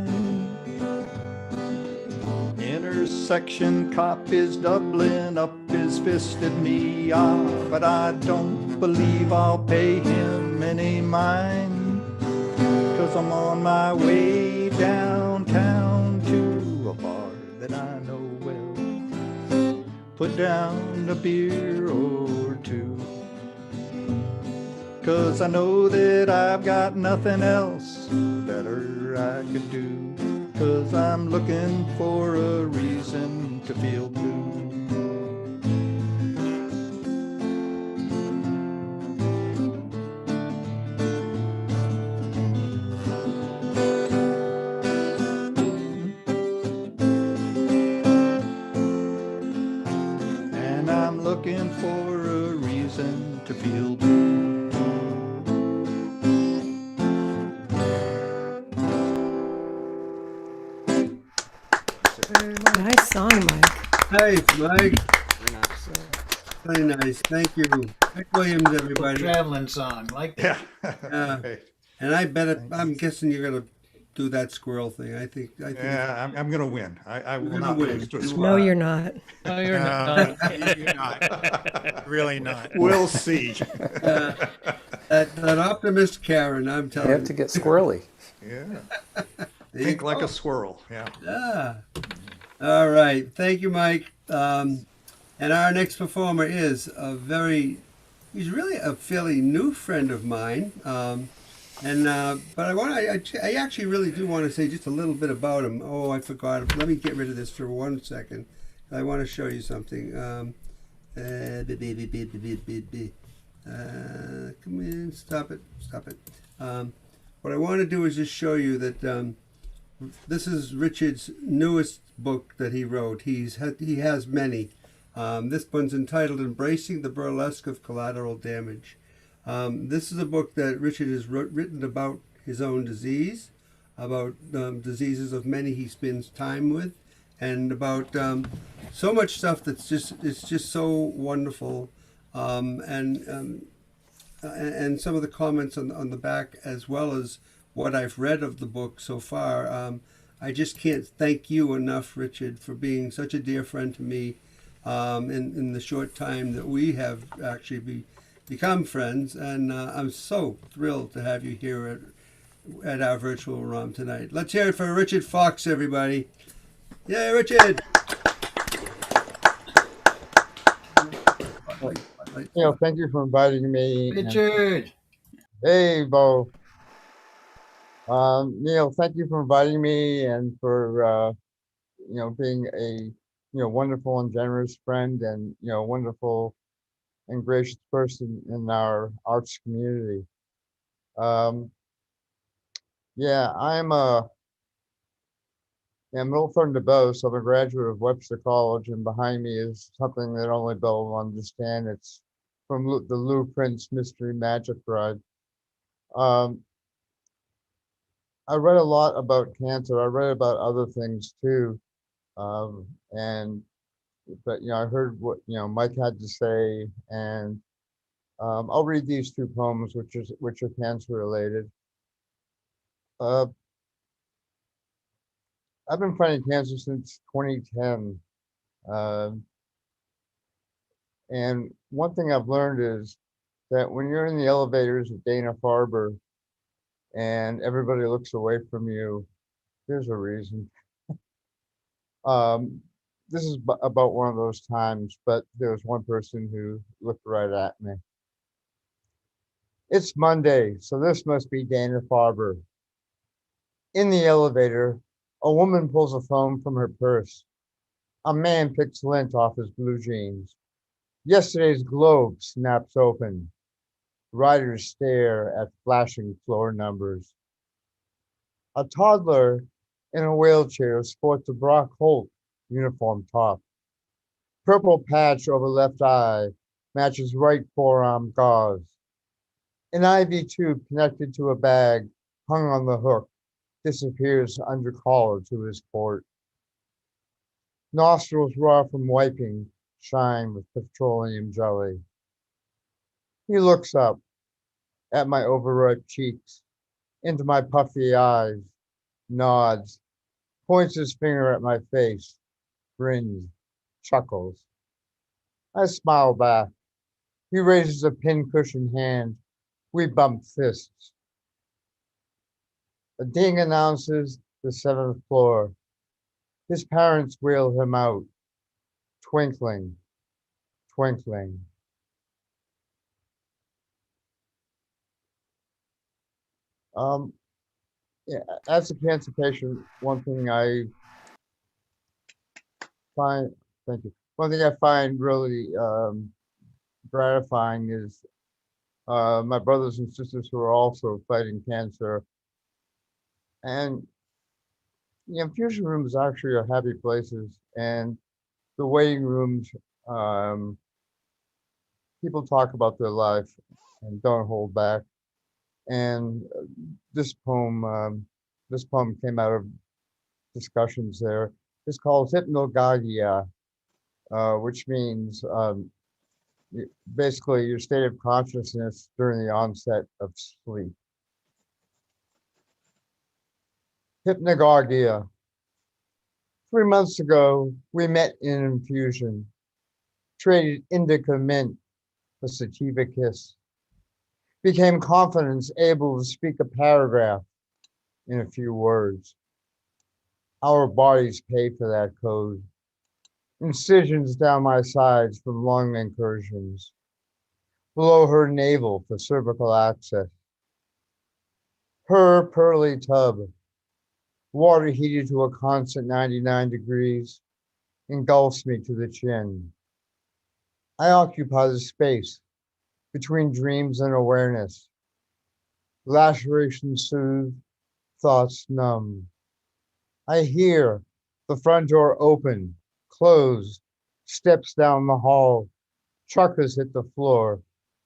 Intersection cop is doubling up his fist at me, but I don't believe I'll pay him any mind, 'cause I'm on my way downtown to a a bar that I know well. Put down a beer or two, 'cause I know that I've got nothing else better I could do, 'cause I'm looking for a reason to feel blue. And I'm looking for a reason to feel blue. Nice song, Mike. Nice, Mike. Very nice. Thank you. Mike Williams, everybody. Traveling song, like that. Okay. And I bet I'm guessing you're gonna do that squirrel thing. I think. Yeah, I'm going to win. I will You're not gonna lose to a win. squirrel. No, you're not. No, you're No, not. you're not. Really not. We'll see. That optimist Karen, I'm You telling have to get squirrely. Yeah. There you Think like go. a squirrel. Yeah. Yeah. All right. Thank you, Mike. And our next performer is he's really a fairly new friend of mine. But I actually really do want to say just a little bit about him. Oh, I forgot. Let me get rid of this for 1 second. I want to show you something. Come in, stop it. What I want to do is just show you that this is Richard's newest book that he wrote. He has many. This one's entitled "Embracing the Burlesque of Collateral Damage." This is a book that Richard has written about his own disease, about diseases of many he spends time with, and about so much stuff that's just so wonderful, and some of the comments on the back, as well as what I've read of the book so far. I just can't thank you enough, Richard, for being such a dear friend to me in the short time that we have actually become friends. And I'm so thrilled to have you here at our virtual ROM tonight. Let's hear it for Richard Fox, everybody. Yay, Richard! Neil, thank you for inviting me. Richard. Hey, Bo. Neil, thank you for inviting me and for being a wonderful and generous friend and wonderful and gracious person in our arts community. Yeah, I'm a little fun to boast. I'm a graduate of Webster College, and behind me is something that only Bill will understand. It's from the Lou Prince Mystery Magic Ride. I read a lot about cancer. I read about other things too, but I heard what Mike had to say, and I'll read these two poems, which are cancer related. I've been fighting cancer since 2010. And one thing I've learned is that when you're in the elevators at Dana-Farber and everybody looks away from you, there's a reason. This is about one of those times, but there was one person who looked right at me. It's Monday, so this must be Dana-Farber. In the elevator, a woman pulls a phone from her purse. A man picks lint off his blue jeans. Yesterday's Globe snaps open. Riders stare at flashing floor numbers. A toddler in a wheelchair sports a Brock Holt uniform top. Purple patch over left eye matches right forearm gauze. An IV tube connected to a bag hung on the hook disappears under collar to his port. Nostrils raw from wiping shine with petroleum jelly. He looks up at my overripe cheeks, into my puffy eyes, nods, points his finger at my face, grins, chuckles. I smile back. He raises a pincushion hand. We bump fists. A ding announces the 7th floor. His parents wheeled him out, twinkling, twinkling. Yeah, as a cancer patient, one thing I find, thank you. One thing I find really gratifying is my brothers and sisters who are also fighting cancer. And the infusion rooms actually are happy places, and the waiting rooms, um, people talk about their life and don't hold back. And this poem came out of discussions there. It's called hypnagogia, which means basically your state of consciousness during the onset of sleep. Hypnagogia. 3 months ago, we met in an infusion, traded indica mint for sativa kiss, became confident, able to speak a paragraph in a few words. Our bodies pay for that code. Incisions down my sides from lung incursions, below her navel for cervical access. Her pearly tub, water heated to a constant 99 degrees, engulfs me to the chin. I occupy the space between dreams and awareness. Lacerations soothe, thoughts numb. I hear the front door open, close, steps down the hall, truckers hit the floor,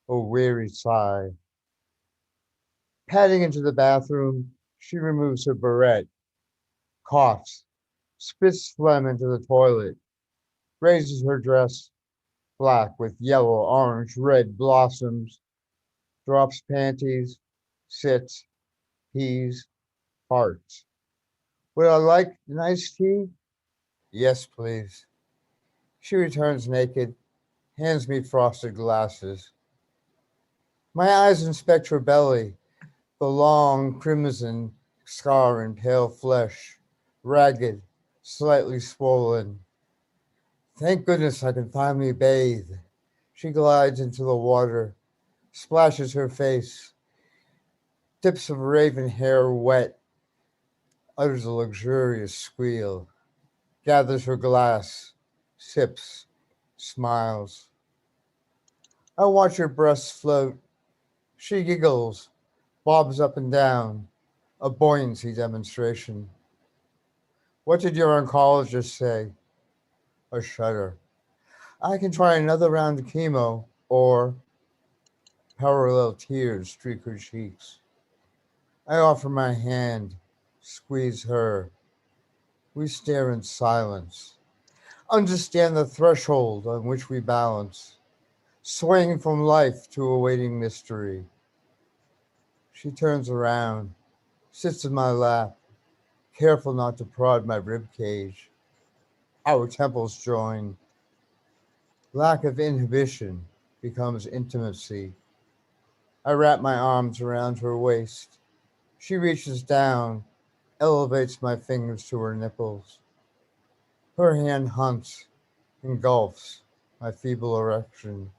a weary sigh. Padding into the bathroom, she removes her barrette, coughs, spits phlegm into the toilet, raises her dress, black with yellow, orange, red blossoms, drops panties, sits, peas, hearts. Would I like an iced tea? Yes, please. She returns naked, hands me frosted glasses. My eyes inspect her belly, the long crimson scar and pale flesh, ragged, slightly swollen. Thank goodness I can finally bathe. She glides into the water, splashes her face, tips of raven hair wet, utters a luxurious squeal, gathers her glass, sips, smiles. I watch her breasts float. She giggles, bobs up and down, a buoyancy demonstration. What did your oncologist say? A shudder. I can try another round of chemo, or parallel tears streak her cheeks. I offer my hand, squeeze her. We stare in silence, understand the threshold on which we balance, swaying from life to awaiting mystery. She turns around, sits in my lap, careful not to prod my rib cage. Our temples join. Lack of inhibition becomes intimacy. I wrap my arms around her waist. She reaches down, elevates my fingers to her nipples. Her hand hunts, engulfs my feeble erection.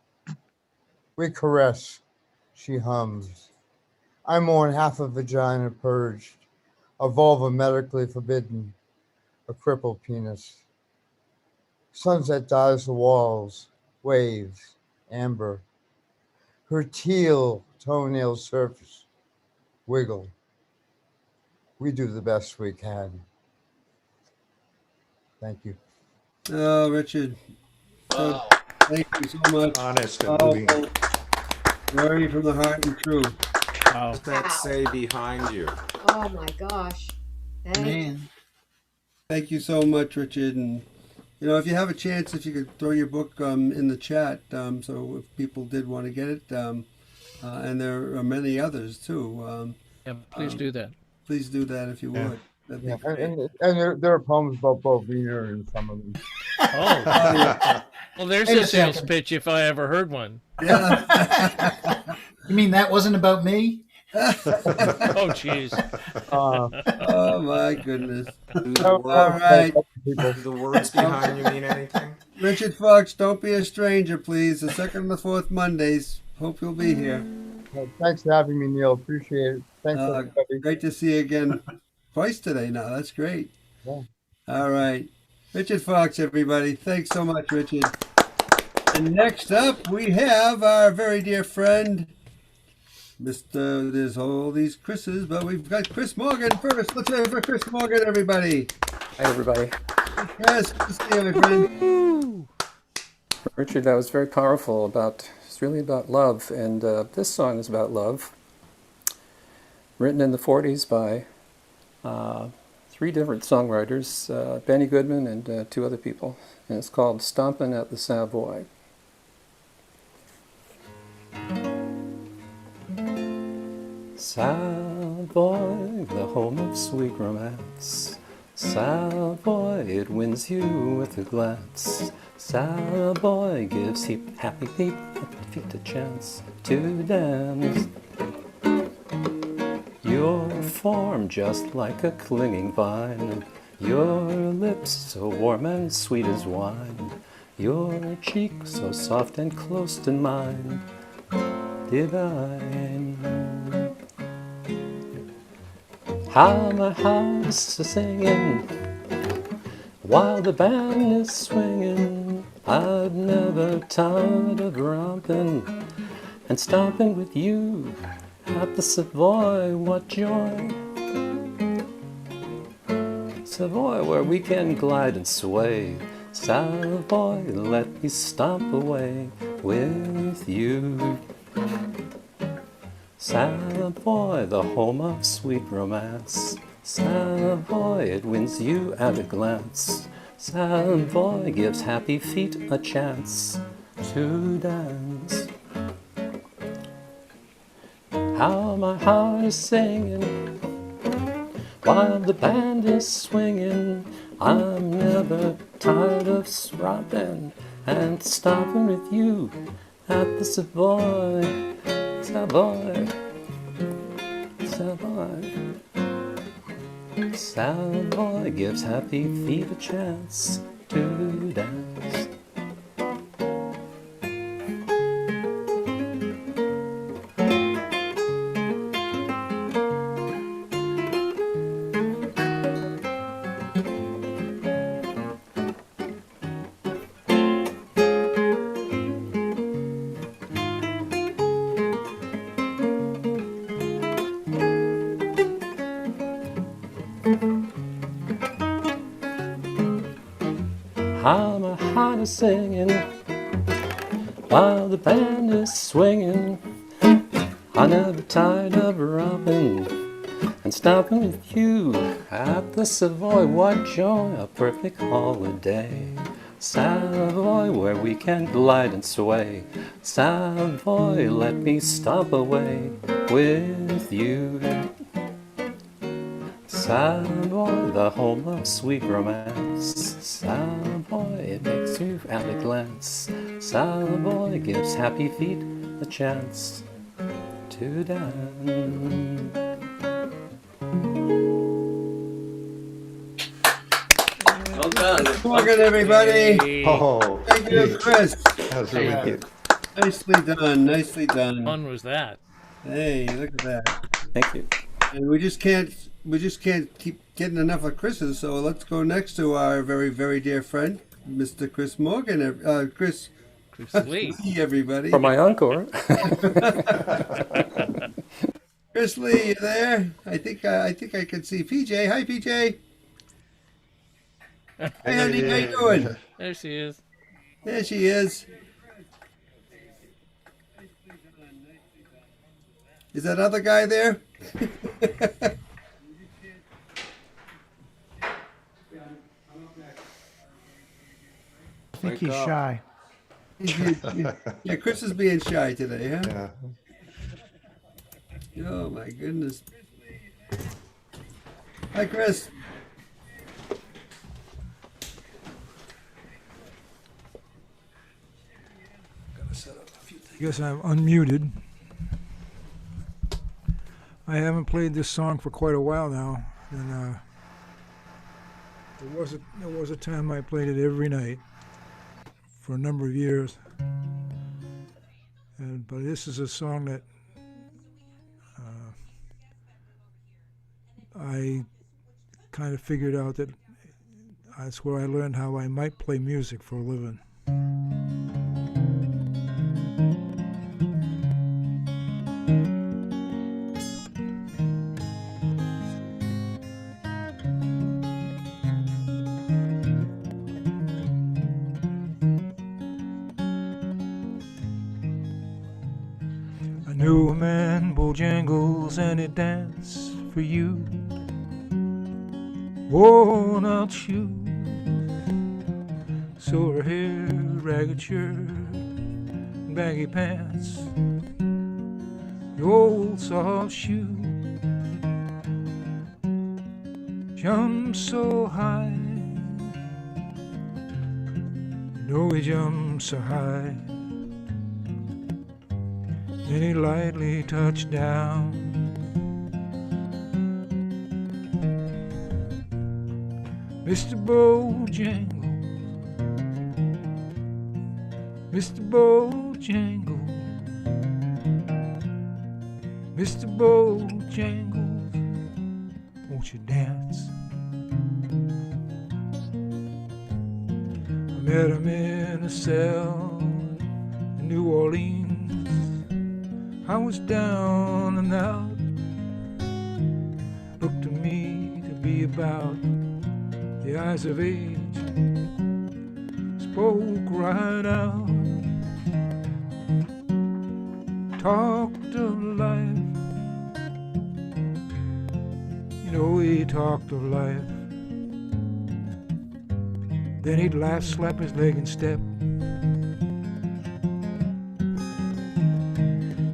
We caress. She hums. I mourn half a vagina purged, a vulva medically forbidden, a crippled penis. Sunset dyes the walls, waves, amber. Her teal toenail surface wiggle. We do the best we can. Thank you. Oh, Richard. So, thank you so much. Honest and moving. Very from the heart and true. Wow. What's that say behind you? Oh my gosh. Man. Thank you so much, Richard. And if you have a chance, if you could throw your book in the chat, so if people did want to get it, and there are many others too. Yeah, please do that. Please do that if you would. That'd be great. And there are poems about Bo Wiener in some of them. Oh. Well, there's a sales pitch if I ever heard one. Yeah. You mean that wasn't about me? Oh, jeez. Oh, my goodness. All right. people. Do the words behind you mean anything? Richard Fox, don't be a stranger, please. The second and the fourth Mondays. Hope you'll be here. Well, thanks for having me, Neil. Appreciate it. Thanks, everybody. Great to see you again twice today now. That's great. Yeah. All right. Richard Fox, everybody. Thanks so much, Richard. And next up, we have our very dear friend, there's all these Chris's, but we've got Chris Morgan first. Let's hear it for Chris Morgan, everybody. Hi, everybody. Yes, good to see you, my friend. Richard, that was very powerful. It's really about love, and this song is about love. Written in the 40s by 3 different songwriters, Benny Goodman and 2 other people, and it's called Stompin' at the Savoy. Savoy, the home of sweet romance. Savoy, it wins you with a glance. Savoy gives happy feet a chance to dance. Your form just like a clinging vine, your lips so warm and sweet as wine, your cheek so soft and close to mine, divine. How my heart is singing while the band is swinging. I've never tired of romping and stomping with you at the Savoy. What joy! Savoy, where we can glide and sway. Savoy, let me stomp away with you. Savoy, the home of sweet romance. Savoy, it wins you at a glance. Savoy gives happy feet a chance to dance. How my heart is singing while the band is swinging. I'm never tired of romping and stomping with you at the Savoy. Savoy, Savoy. Savoy gives happy feet a chance to dance. How my heart is singing while the band is swinging. I'm never tired of romping and stomping with you at the Savoy. What joy, a perfect holiday. Savoy, where we can glide and sway. Savoy, let me stomp away with you. Savoy, the home of sweet romance. Savoy, it makes you at a glance. Savoy gives happy feet a chance to dance. Well done. Morgan, everybody. Oh, Thank you, Chris. that was really good. Nicely done. Nicely done. What fun was that? Hey, look at that. Thank you. And we just can't keep getting enough of Chris's. So let's go next to our very, very dear friend, Mr. Chris Morgan. Chris Lee, everybody. For my encore. Chris Lee, you there? I think I can see PJ. Hi, PJ. Hey, honey, how you doing? there she is. There she is. Is that other guy there? I think he's shy. Yeah, Chris is being shy today, huh? Yeah. Oh my goodness. Hi, Chris. I guess I'm unmuted. I haven't played this song for quite a while now, and There was a time I played it every night for a number of years. But this is a song that I kind of figured out that that's where I learned how I might play music for a living. I knew a man, Bojangles, and he'd dance for you. Worn out shoes, silver hair, ragged shirt, baggy pants, your old soft shoe. Jumped so high, you know he jumped so high. Then he lightly touched down. Mr. Bojangles, Mr. Bojangles, Mr. Bojangles, won't you dance? I met him in a cell in New Orleans. I was down and out, looked to me to be about the eyes of age, spoke right out, talked of life, you know he talked of life. Then he'd laugh, slap his leg and step.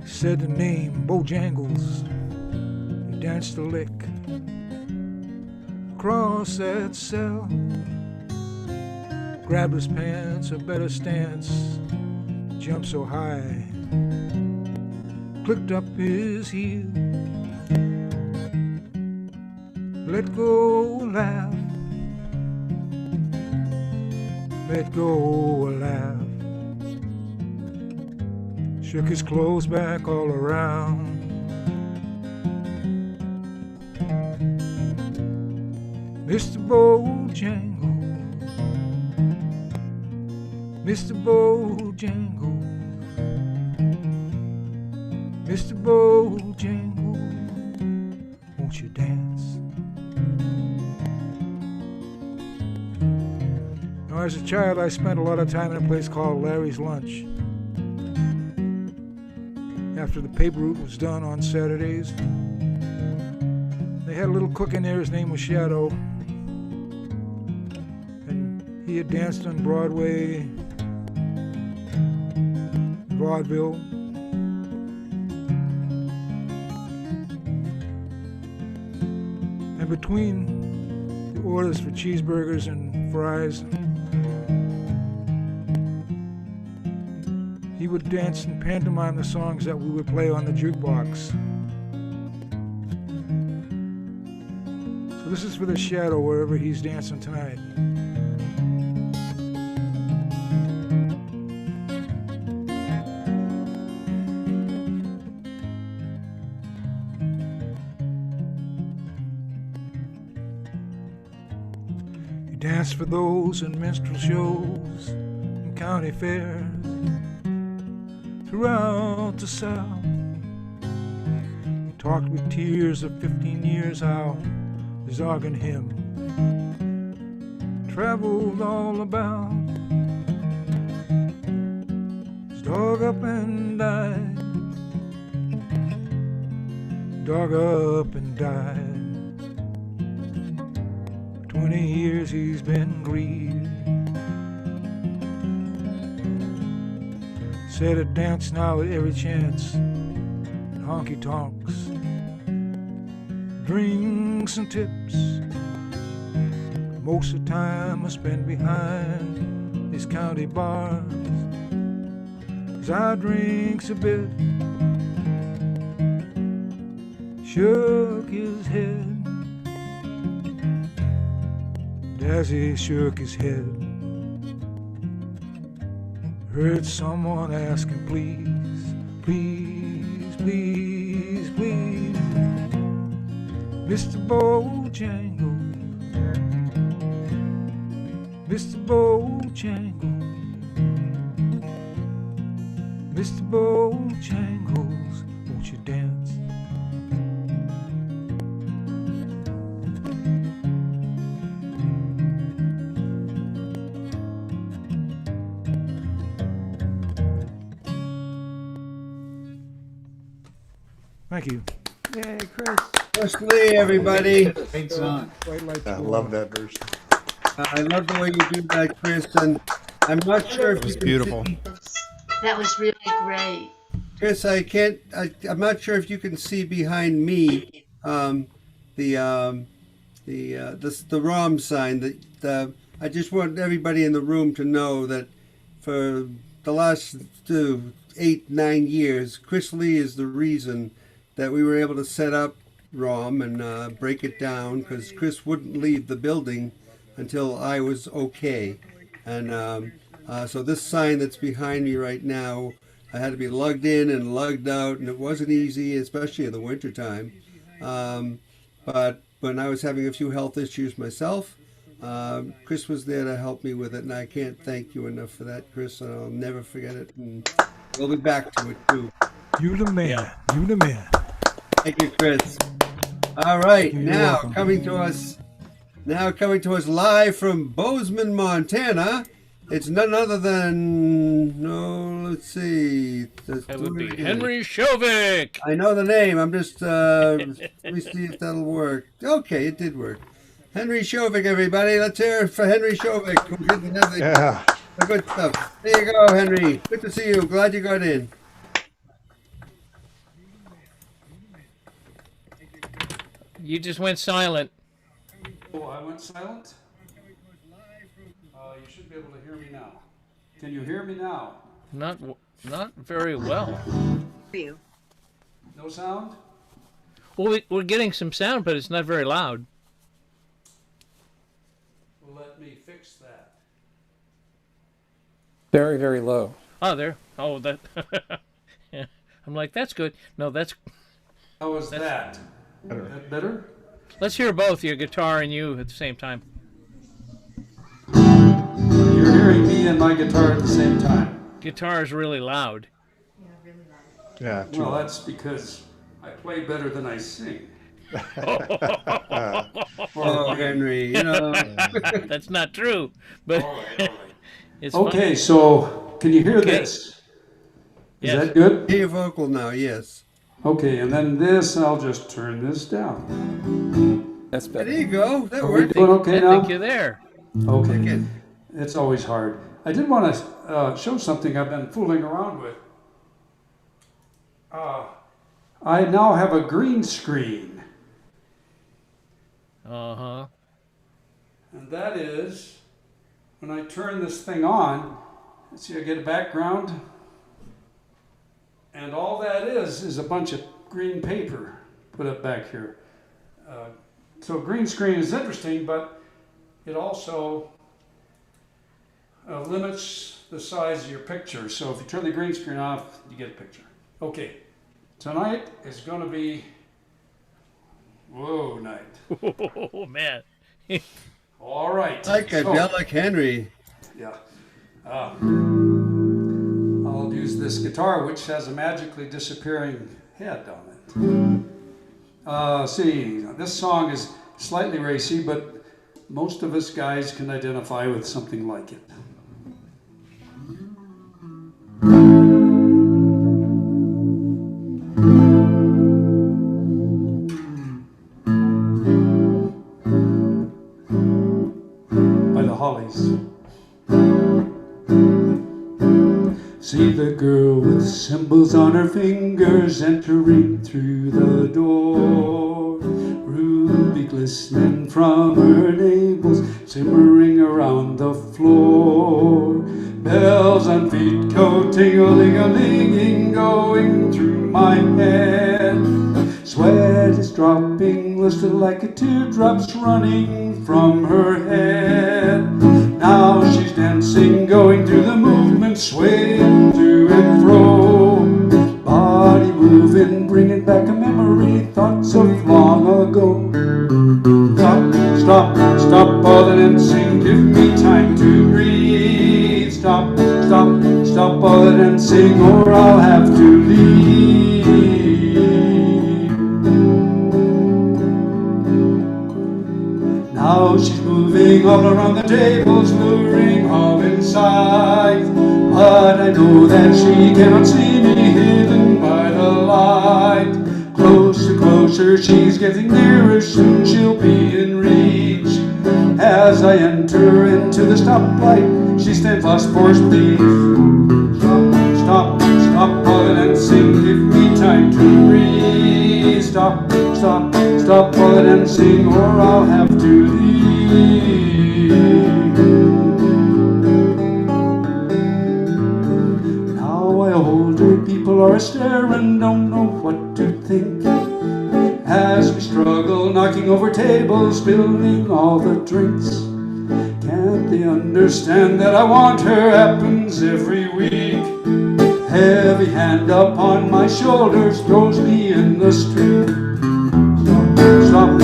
He said the name, Bojangles, he danced a lick across that cell, grabbed his pants, a better stance, jumped so high, clicked up his heel, let go, laugh, let go, laugh, shook his clothes back all around. Mr. Bojangles, Mr. Bojangles, Mr. Bojangles, won't you dance? Now, as a child, I spent a lot of time in a place called Larry's Lunch. After the paper route was done on Saturdays, they had a little cook in there, his name was Shadow. He had danced on Broadway, vaudeville. And between the orders for cheeseburgers and fries, he would dance and pantomime the songs that we would play on the jukebox. So this is for the Shadow, wherever he's dancing tonight. Danced for those in minstrel shows and county fairs throughout the South. He talked with tears of 15 years how his dog and him traveled all about. His dog up and died, dog up and died. 20 years he's been grieved. Said a dance now at every chance, honky tonks, drinks and tips. Most of the time I spend behind these county bars, 'cause I drinks a bit. Shook his head, as he shook his head. Heard someone asking, please, please, please, please, Mr. Bojangles, Mr. Bojangles, Mr. Bojangles, won't you dance? Thank you. Yay, Chris. Chris Lee, everybody. Great song. I love that version. I love the way you do that, Chris. And I'm not sure if It was you can beautiful. see, That was really great. Chris, I'm not sure if you can see behind me the ROM sign. I just want everybody in the room to know that for the last 8-9 years, Chris Lee is the reason that we were able to set up ROM and break it down, because Chris wouldn't leave the building until I was okay. And so this sign that's behind me right now, I had to be lugged in and lugged out, and it wasn't easy, especially in the wintertime. But when I was having a few health issues myself, Chris was there to help me with it, and I can't thank you enough for that, Chris, and I'll never forget it. And we'll be back to it, too. You the man. Yeah. You the man. Thank you, Chris. All right, You're now welcome. coming to us live from Bozeman, Montana. It's none other than, let's see. That would be Henry Shovik. I know the name. I'm just, let me see if that'll work. Okay, it did work. Henry Shovik, everybody. Let's hear it for Henry Shovik, who didn't have the good stuff. There you go, Henry. Good to see you. Glad you got in. You just went silent. Oh, I went silent? You should be able to hear me now. Can you hear me now? Not very well. You. No sound? Well, we're getting some sound, but it's not very loud. Well, let me fix that. Very, very low. Oh, there. Oh, that. Yeah. I'm like, that's good. No, that's. How was that? That better? Let's hear both your guitar and you at the same time. You're hearing me and my guitar at the same time. Guitar is really loud. Yeah. Well, that's because I play better than I sing. Oh, Henry, you know. That's not true, but all right. it's Okay, funny. so can you hear this? Is that good? Hear your vocal now, yes. Okay, and then this, I'll just turn this down. That's better. There you go. That Are we worked. doing okay I now? think you're there. Okay. It's always hard. I did want to show something I've been fooling around with. I now have a green screen. Uh-huh. And that is, when I turn this thing on, let's see, I get a background. And all that is a bunch of green paper put up back here. So green screen is interesting, but it also limits the size of your picture. So if you turn the green screen off, you get a picture. Okay, tonight is going to be whoa night. Oh, man. All right. Psychedelic Henry. Yeah. I'll use this guitar, which has a magically disappearing head on it. See, this song is slightly racy, but most of us guys can identify with something like it. By the Hollies. See the girl with symbols on her fingers entering through the door. Ruby glistening from her nails, simmering around the floor. Bells on feet go ting-a-ling-a-linging, going through my head. Sweat is dropping, listed like a teardrops running from her head. Now she's dancing, going through the movement, swaying to and fro. Body moving, bringing back a memory, thoughts of long ago. Stop all the dancing, give me time to breathe. Stop all the dancing, or I'll have to leave. Now she's moving all around the tables, luring all inside. But I know that she cannot see me, hidden by the light. Closer, she's getting nearer, soon she'll be in reach. As I enter into the stoplight, she stands lost for speed. Stop all the dancing, give me time to breathe. Stop all the dancing, or I'll have to leave. Now I older people are staring, don't know what to think. As we struggle, knocking over tables, spilling all the drinks. Can't they understand that I want her? Happens every week. Heavy hand upon my shoulders throws me in the street. Stop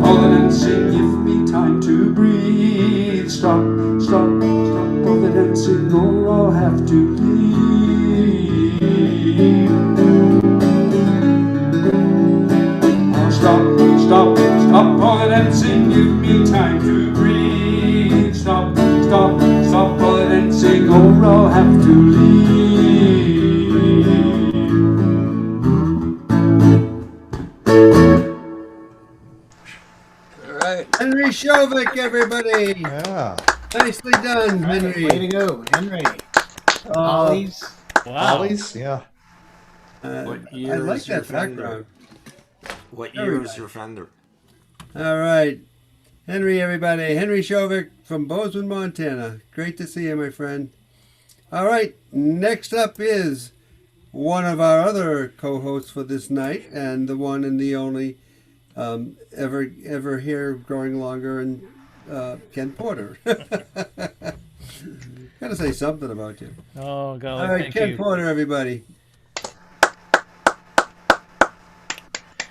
all the dancing, give me time to breathe. Stop all the dancing, or I'll have to leave. Stop all the dancing, give me time to breathe. Stop all the dancing, or I'll have to leave. All right. Henry Shovik, everybody. Yeah. Nicely done, Henry. Way to go, Henry. Ollies. Wow. Ollies, yeah. What I year like is your that Fender? background. What Very year is nice. your Fender? All right. Henry, everybody. Henry Shovik from Bozeman, Montana. Great to see you, my friend. All right. Next up is one of our other co-hosts for this night, and the one and the only ever here, growing longer, and Ken Porter. Gotta say something about you. Oh, golly, All right, thank Ken you. Porter, everybody.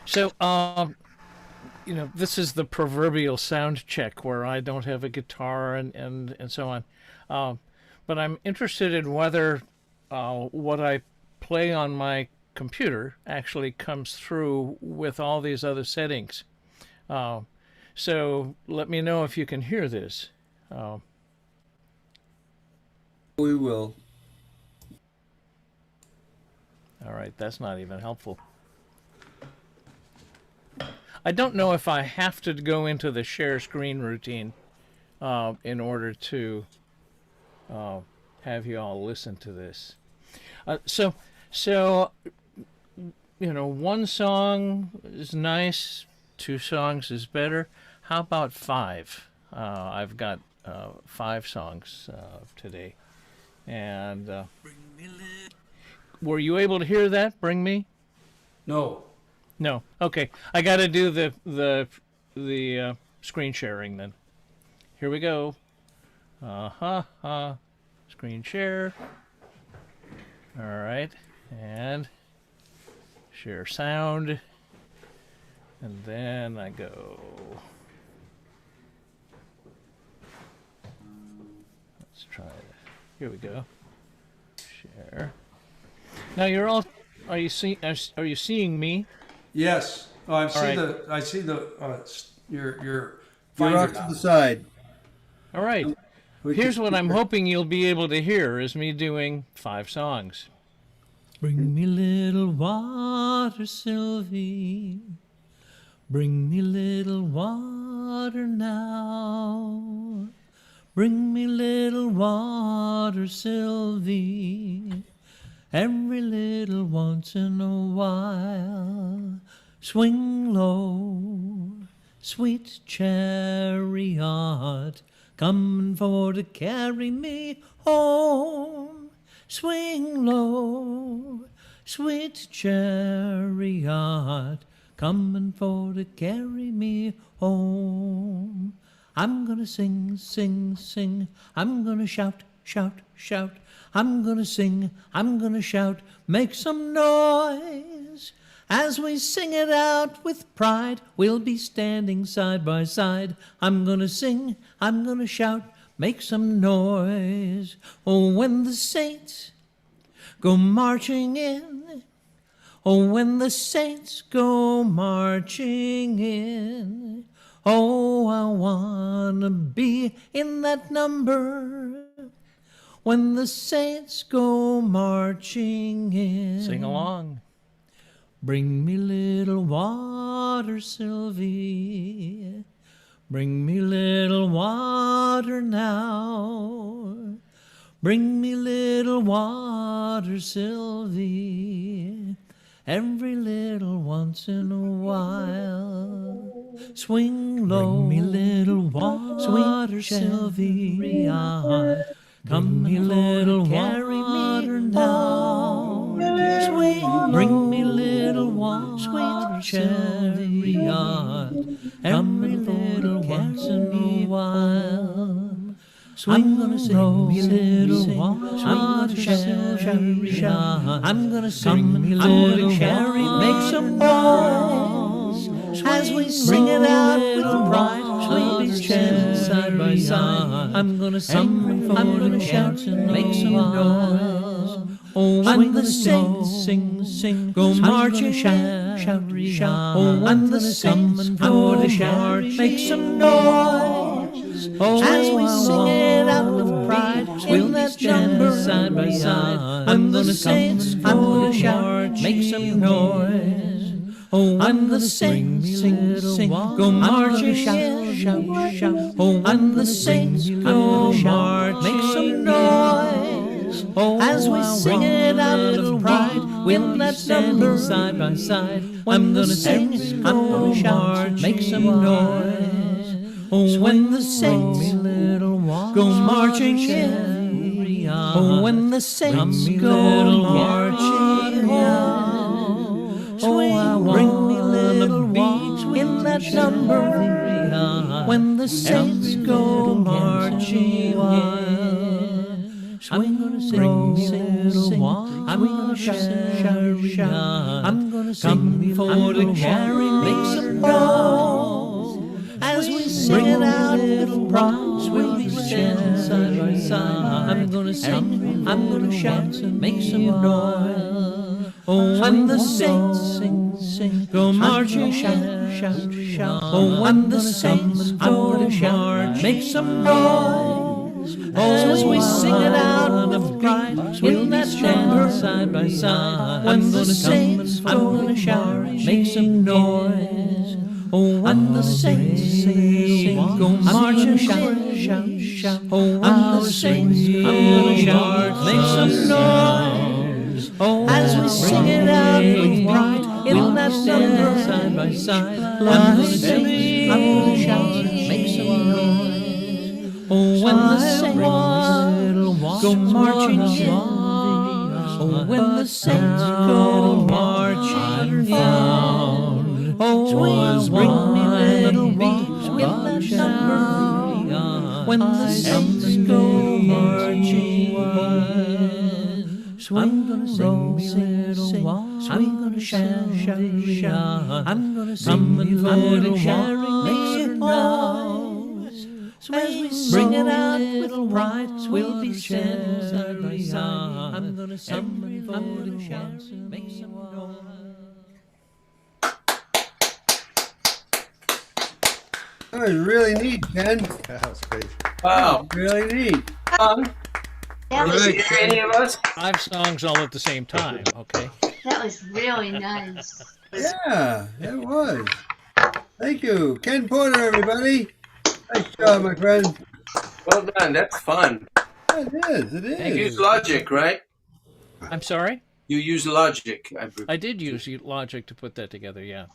So, this is the proverbial sound check where I don't have a guitar and so on. But I'm interested in whether what I play on my computer actually comes through with all these other settings. So let me know if you can hear this. We will. All right, that's not even helpful. I don't know if I have to go into the share screen routine in order to have you all listen to this. So one song is nice, two songs is better. How about five? I've got 5 songs today. And were you able to hear that? Bring me? No. No. Okay. I got to do the screen sharing then. Here we go. Screen share. All right. And share sound. And then I go. Let's try it. Here we go. Share. Now you're all. Are you seeing me? Yes. Oh, I see right. your You're finder off to now. the side. All right. Here's what I'm hoping you'll be able to hear is me doing 5 songs. Bring me little water, Sylvie. Bring me little water now. Bring me little water, Sylvie. Every little once in a while. Swing low, sweet chariot, coming for to carry me home. Swing low, sweet chariot, coming for to carry me home. I'm gonna sing, sing, sing. I'm gonna shout, shout, shout. I'm gonna sing, I'm gonna shout. Make some noise. As we sing it out with pride, we'll be standing side by side. I'm gonna sing, I'm gonna shout. Make some noise. Oh, when the saints go marching in. Oh, when the saints go marching in. Oh, I wanna be in that number. When the saints go marching in. Sing along. Bring me little water, Sylvie. Bring me little water now. Bring me little water, Sylvie. Every little once in a while. Swing low. Bring me little water, Sylvie. Come me little water now. Swing. Bring me little water, Sylvie. Every little once in a while. I'm gonna sing me little water, Sylvie. I'm gonna sing me little cherry, make some noise. As we sing it out with pride, we'll be standing side by side. I'm gonna sing, I'm gonna shout and make some noise. Oh, when the saints sing, sing, go marching, shout, shout, shout. Oh, when the saints go to shout, make some noise. Oh, as we sing it out with pride, we'll be standing side by side. When the saints go to shout, make some noise. Oh, when the saints sing, sing, go marching, shout, shout, shout. Oh, when the saints go march, make some noise. Oh, as we sing it out with pride, we'll be standing side by side. When the saints go march, make some noise. Oh, when the saints go marching in. Oh, when the saints go marching in. Oh, I bring me little beach in that number. When the saints go marching in. I'm gonna sing, sing, I'm gonna shout, shout. I'm gonna sing for to carry, make some noise. As we sing it out, little promise, we'll be standing side by side. I'm gonna sing, I'm gonna shout, make some noise. Oh, when the saints sing, sing, go marching, shout, shout, shout. Oh, when the saints go march, make some noise. Oh, as we sing it out of pride, we'll be standing side by side. When the saints go shout, make some noise. Oh, when the saints sing, go marching, shout, shout, shout. Oh, when the saints go shout, make some noise. Oh, as we sing it out with pride, in that number side by side. When the saints go shout, make some noise. Oh, when the saints go marching in. Oh, when the saints go marching in. Oh, bring me little beach in that number. When the saints go marching in. I'm gonna sing, sing, I'm gonna shout, shout, shout. I'm gonna sing little sharing, make some noise. So as we bring it out with pride, we'll be standing side by side. I'm gonna sing, I'm gonna shout, make some noise. That was really neat, Ken. That was great. Wow. Really neat. That was, Really, any of us? 5 songs all at the same time, okay? that was really nice. Yeah, it was. Thank you. Ken Porter, everybody. Nice job, my friend. Well done. That's fun. It is, it is. You use Logic, right? I'm sorry? You use Logic. I did use Logic to put that together, yeah.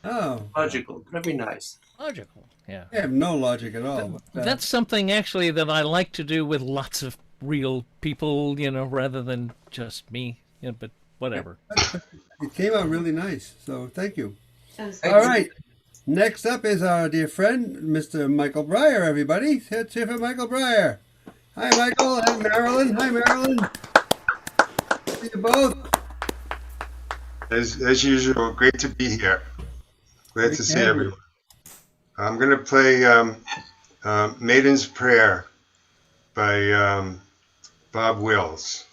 Oh. Logical. Very nice. Logical, yeah. I have no logic at all. That's something actually that I like to do with lots of real people, you know, rather than just me. You know, but whatever. It came out really nice, so thank you. All right. Next up is our dear friend, Mr. Michael Breyer, everybody. Let's hear for Michael Breyer. Hi, Michael. And Marilyn. Hi, Marilyn. See you both. As usual, great to be here. Glad Great to to see have you. everyone. I'm going to play Maiden's Prayer by Bob Wills.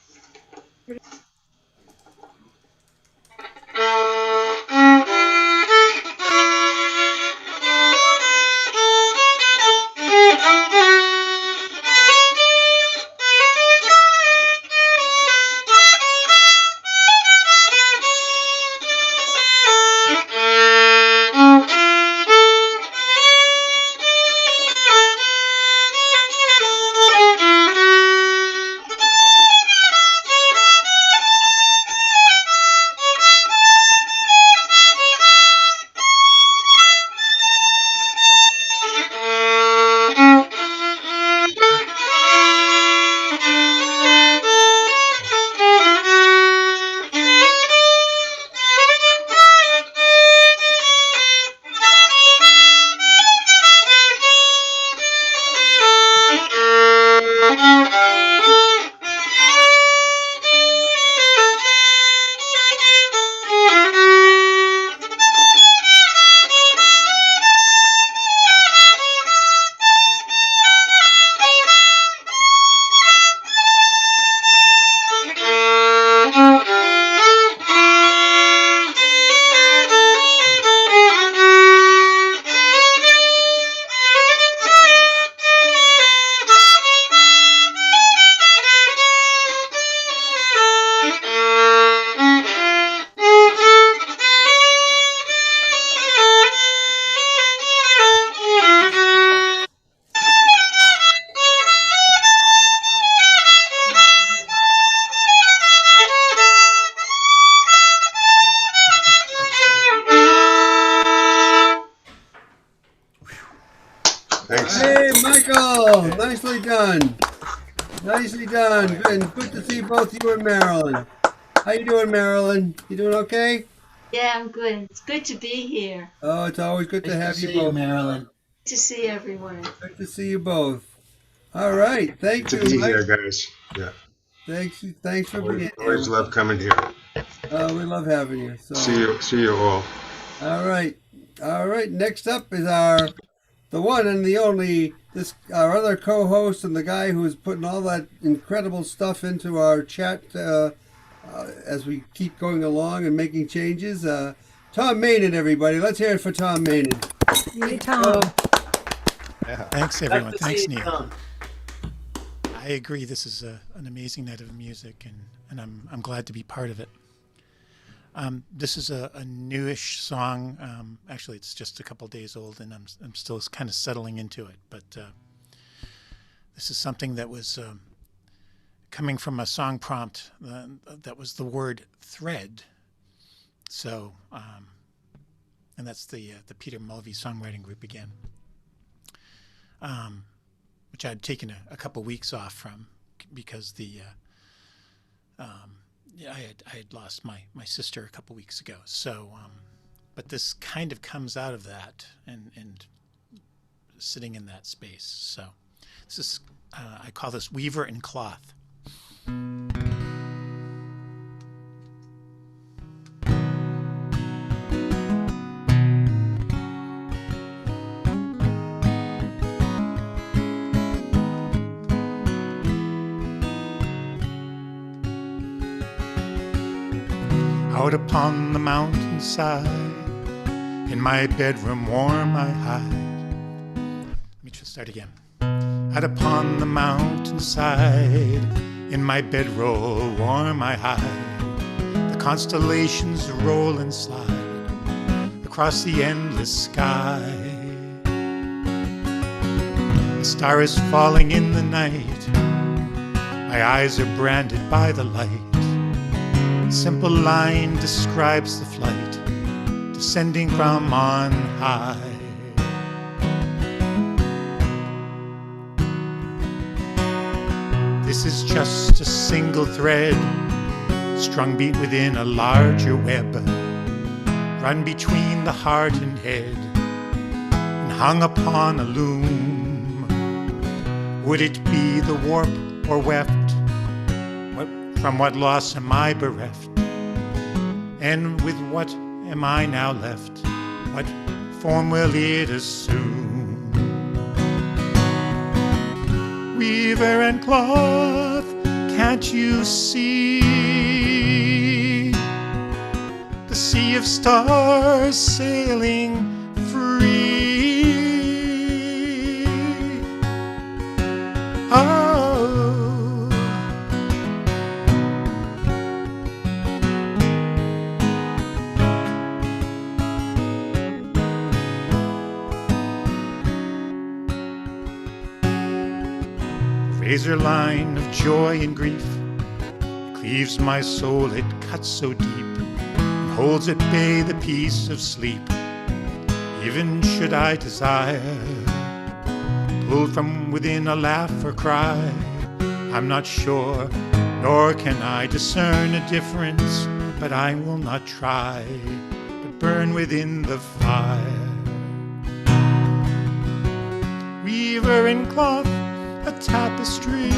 Thanks. Hey, Michael. Nicely done. Nicely done. And good to see both you and Marilyn. How you doing, Marilyn? You doing okay? Yeah, I'm good. It's good to be here. Oh, it's always good to have you both. Marilyn. Good to see everyone. Good to see you both. All right. Thank Good you, to be Mike. here, guys. Yeah. Thanks for being here. Always love coming here. We love having you. So. See you all. All right. Next up is the one and the only, our other co-host and the guy who is putting all that incredible stuff into our chat as we keep going along and making changes. Tom Maynard, everybody. Let's hear it for Tom Maynard. Hey, Tom. Thanks, everyone. Good to Thanks, see you, Neil. Tom. I agree. This is an amazing night of music, and I'm glad to be part of it. This is a newish song. Actually, it's just a couple days old, and I'm still kind of settling into it. But this is something that was coming from a song prompt that was the word thread. So, and that's the Peter Mulvey songwriting group again, which I'd taken a couple weeks off from because I had lost my sister a couple weeks ago. So, but this kind of comes out of that and sitting in that space. So this is, I call this Weaver and Cloth. Out upon the mountainside, in my bedroom warm I hide. Let me just start again. Out upon the mountainside, in my bedroll warm I hide. The constellations roll and slide across the endless sky. A star is falling in the night. My eyes are branded by the light. A simple line describes the flight, descending from on high. This is just a single thread, strung beat within a larger web. run between the heart and head, and hung upon a loom. Would it be the warp or weft? From what loss am I bereft? And with what am I now left? What form will it assume? Weaver and cloth, can't you see the sea of stars sailing free? Oh, razor line of joy and grief cleaves my soul, it cuts so deep, and holds at bay the peace of sleep. Even should I desire, pulled from within a laugh or cry, I'm not sure, nor can I discern a difference, but I will not try, but burn within the fire. Weaver in cloth, a tapestry,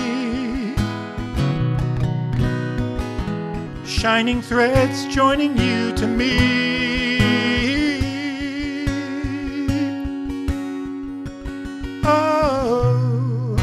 shining threads joining you to me. Oh,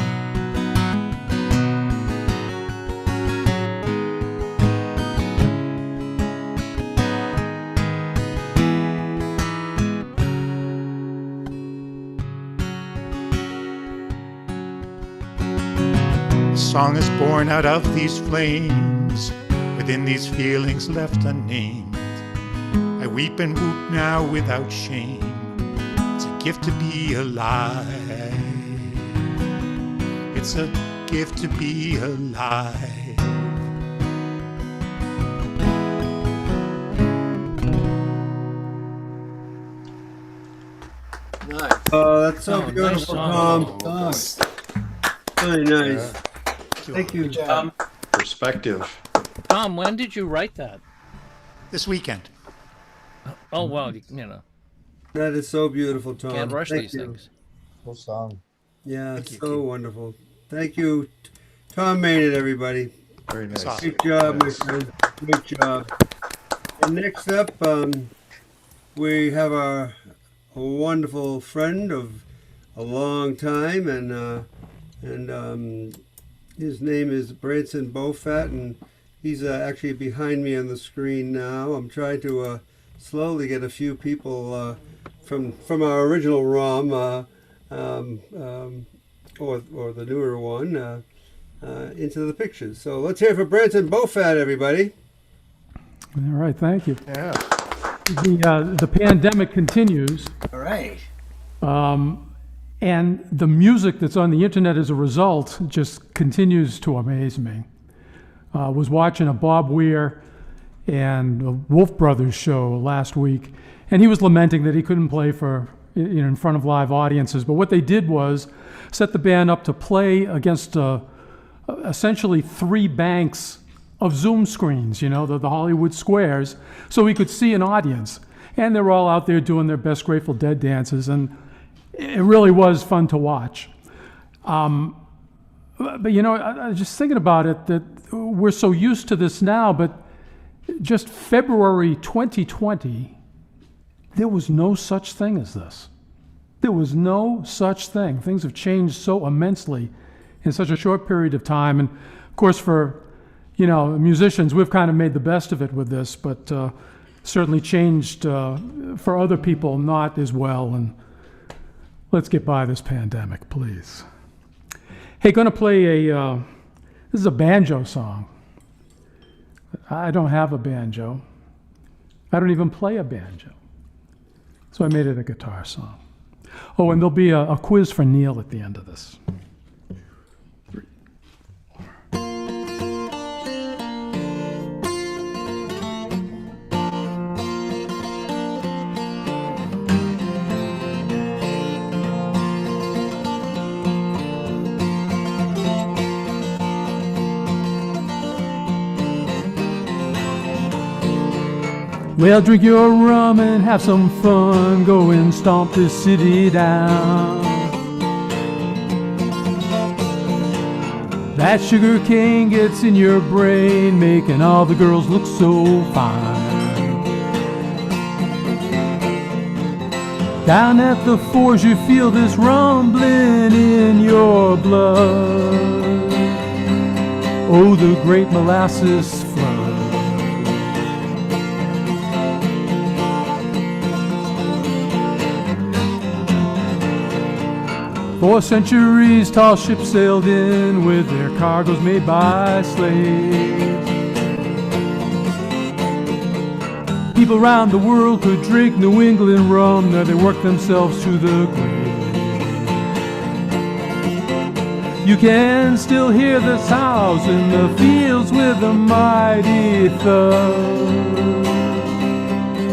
a song is born out of these flames, within these feelings left unnamed. I weep and whoop now without shame. It's a gift to be alive. It's a gift to be alive. Nice. Oh, that's so Oh, beautiful, nice Tom. song. Very nice. Thank you. Perspective. Tom, when did you write that? This weekend. Oh, well, you know, That is so beautiful, Tom. can't rush Thank these you. things. Cool song. Yeah, Thank you, so Keith. wonderful. Thank you. Tom made it, everybody. Very nice. awesome. Great job, my friend. Great job. And next up, we have a wonderful friend of a long time, and his name is Branson Bofat, and he's actually behind me on the screen now. I'm trying to slowly get a few people from our original ROM or the newer one into the pictures. So let's hear from Branson Bofat, everybody. All right, thank you. Yeah. The pandemic continues, All right. and the music that's on the internet as a result just continues to amaze me. Was watching a Bob Weir and a Wolf Brothers show last week, and he was lamenting that he couldn't play in front of live audiences. But what they did was set the band up to play against essentially 3 banks of Zoom screens, the Hollywood squares, so he could see an audience. And they're all out there doing their best Grateful Dead dances, and it really was fun to watch. But I was just thinking about it, that we're so used to this now, but just February 2020, there was no such thing as this. There was no such thing. Things have changed so immensely in such a short period of time. And of course, for musicians, we've kind of made the best of it with this, but certainly changed for other people not as well. And let's get by this pandemic, please. Hey, going to play this is a banjo song. I don't have a banjo. I don't even play a banjo. So I made it a guitar song. Oh, and there'll be a quiz for Neil at the end of this. Well, drink your rum and have some fun. Go and stomp this city down. That sugar cane gets in your brain, making all the girls look so fine. Down at the forge you feel this rumbling in your blood. Oh, the great molasses flood. 4 centuries tall ships sailed in with their cargoes made by slaves. People around the world could drink New England rum, now they worked themselves to the grave. You can still hear the sows in the fields with a mighty thud.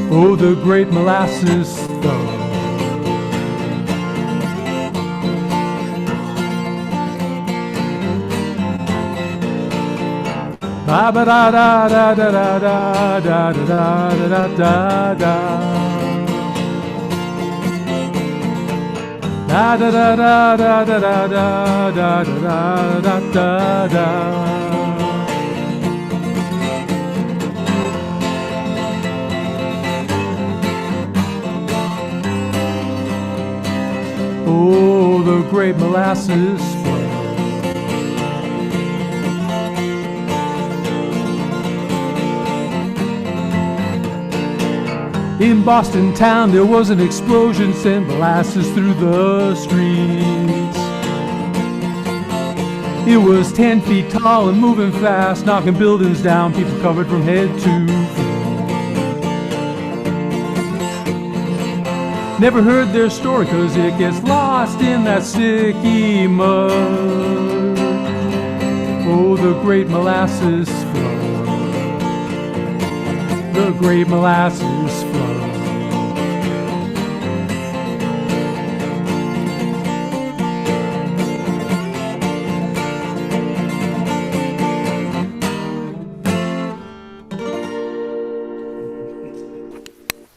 Oh, the great molasses thud. Ba ba da da da da da da da da da da da. Da da da da da da da da da da da da. Oh, the great molasses flood. In Boston town there was an explosion, sent molasses through the streets. It was 10 feet tall and moving fast, knocking buildings down, people covered from head to foot. Never heard their story 'cause it gets lost in that sticky mud. Oh, the great molasses flood. The great molasses flood.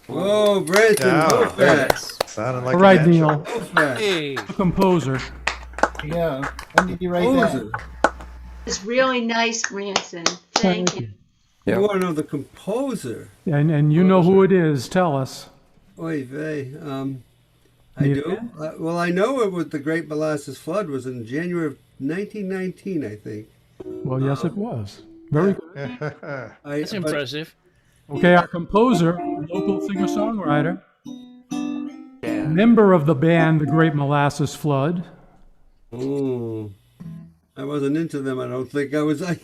Whoa, Branson, Yeah. go fast. Sounded like All right, a Neil, Go fast. Hey. the composer. Yeah. When did you write that? It's really nice, Branson. Thank you. You want to know the composer? And you know who it is, tell us. Oy vey. I You do. Well, I know it was the Great Molasses Flood was in January of 1919, I think. Well, yes, it was. Very good. That's impressive. Okay, our composer, local singer-songwriter, member of the band The Great Molasses Flood. Oh, I wasn't into them. I don't think I was. And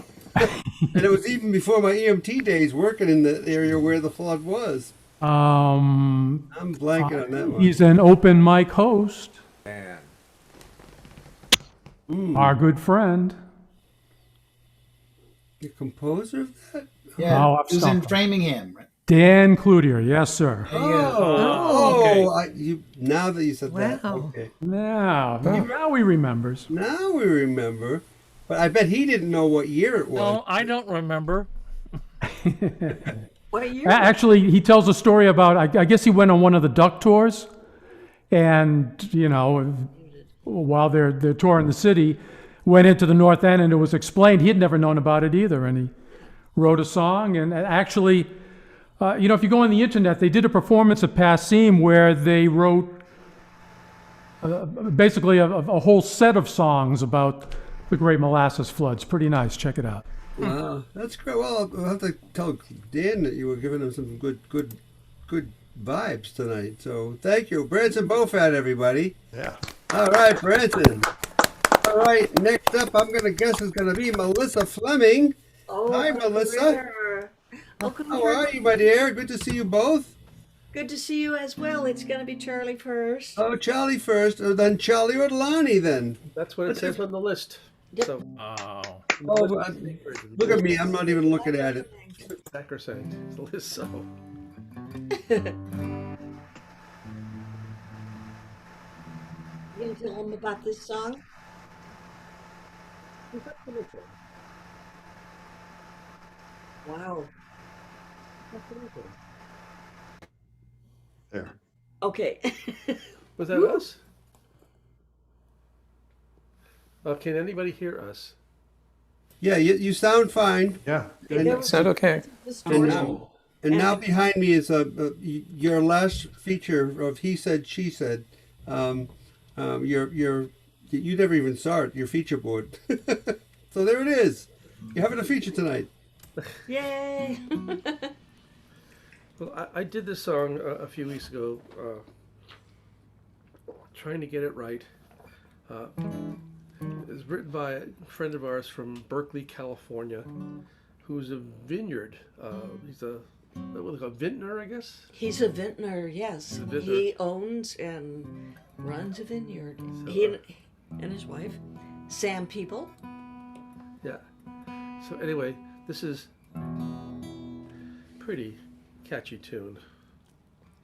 it was even before my EMT days, working in the area where the flood was. I'm blanking on that one. He's an open mic host. Man. Our good friend. The composer of that? Yeah, Oh, I've he was in stumped him. Framingham. Dan Cloutier, yes, sir. Now that you said that, Wow. okay. Now he remembers. Now we remember. But I bet he didn't know what year it was. No, I don't remember. What year? Actually, he tells a story about, I guess he went on one of the duck tours, and, you know, while they're touring the city, went into the North End, and it was explained. He had never known about it either, and he wrote a song, and actually, you know, if you go on the internet, they did a performance at Passim where they wrote basically a whole set of songs about the Great Molasses Floods. Pretty nice. Check it out. Wow, that's great. Well, I'll have to tell Dan that you were giving him some good vibes tonight. So thank you, Branson Bofat, everybody. Yeah. All right, Branson. All right, next up, I'm gonna guess is gonna be Melissa Fleming. Oh, Hi, Melissa. How are you, my dear? Good to see you both. Good to see you as well. It's going to be Charlie first. Oh, Charlie first, then Charlie or Lonnie then. That's what it says on the list. So, Look at me. I'm not even looking at it. sacrosanct. It's the list, so. You going to tell them about this song? Wow. There. Okay. Was that us? Can anybody hear us? Yeah, you sound fine. Yeah. Sound okay. And now behind me is your last feature of He Said, She Said. You never even saw it, your feature board. So there it is. You're having a feature tonight. Yay! Well, I did this song a few weeks ago, trying to get it right. It was written by a friend of ours from Berkeley, California, who's a vineyard. He's a vintner, I guess. He's a vintner, yes. A vintner. He owns and runs a vineyard. So, He and his wife, Sam People. Yeah. So anyway, this is pretty catchy tune.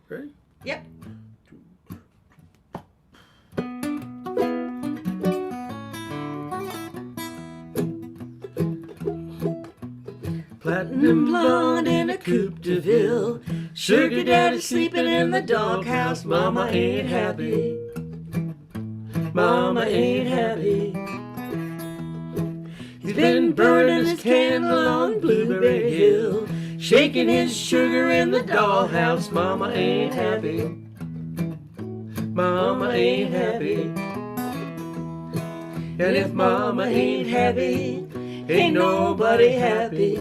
Ready? Yep. Platinum blonde in a coupe de ville. Sugar daddy sleeping in the doghouse. Mama ain't happy. Mama ain't happy. He's been burning his candle on Blueberry Hill, shaking his sugar in the dollhouse. Mama ain't happy. Mama ain't happy. And if Mama ain't happy, ain't nobody happy.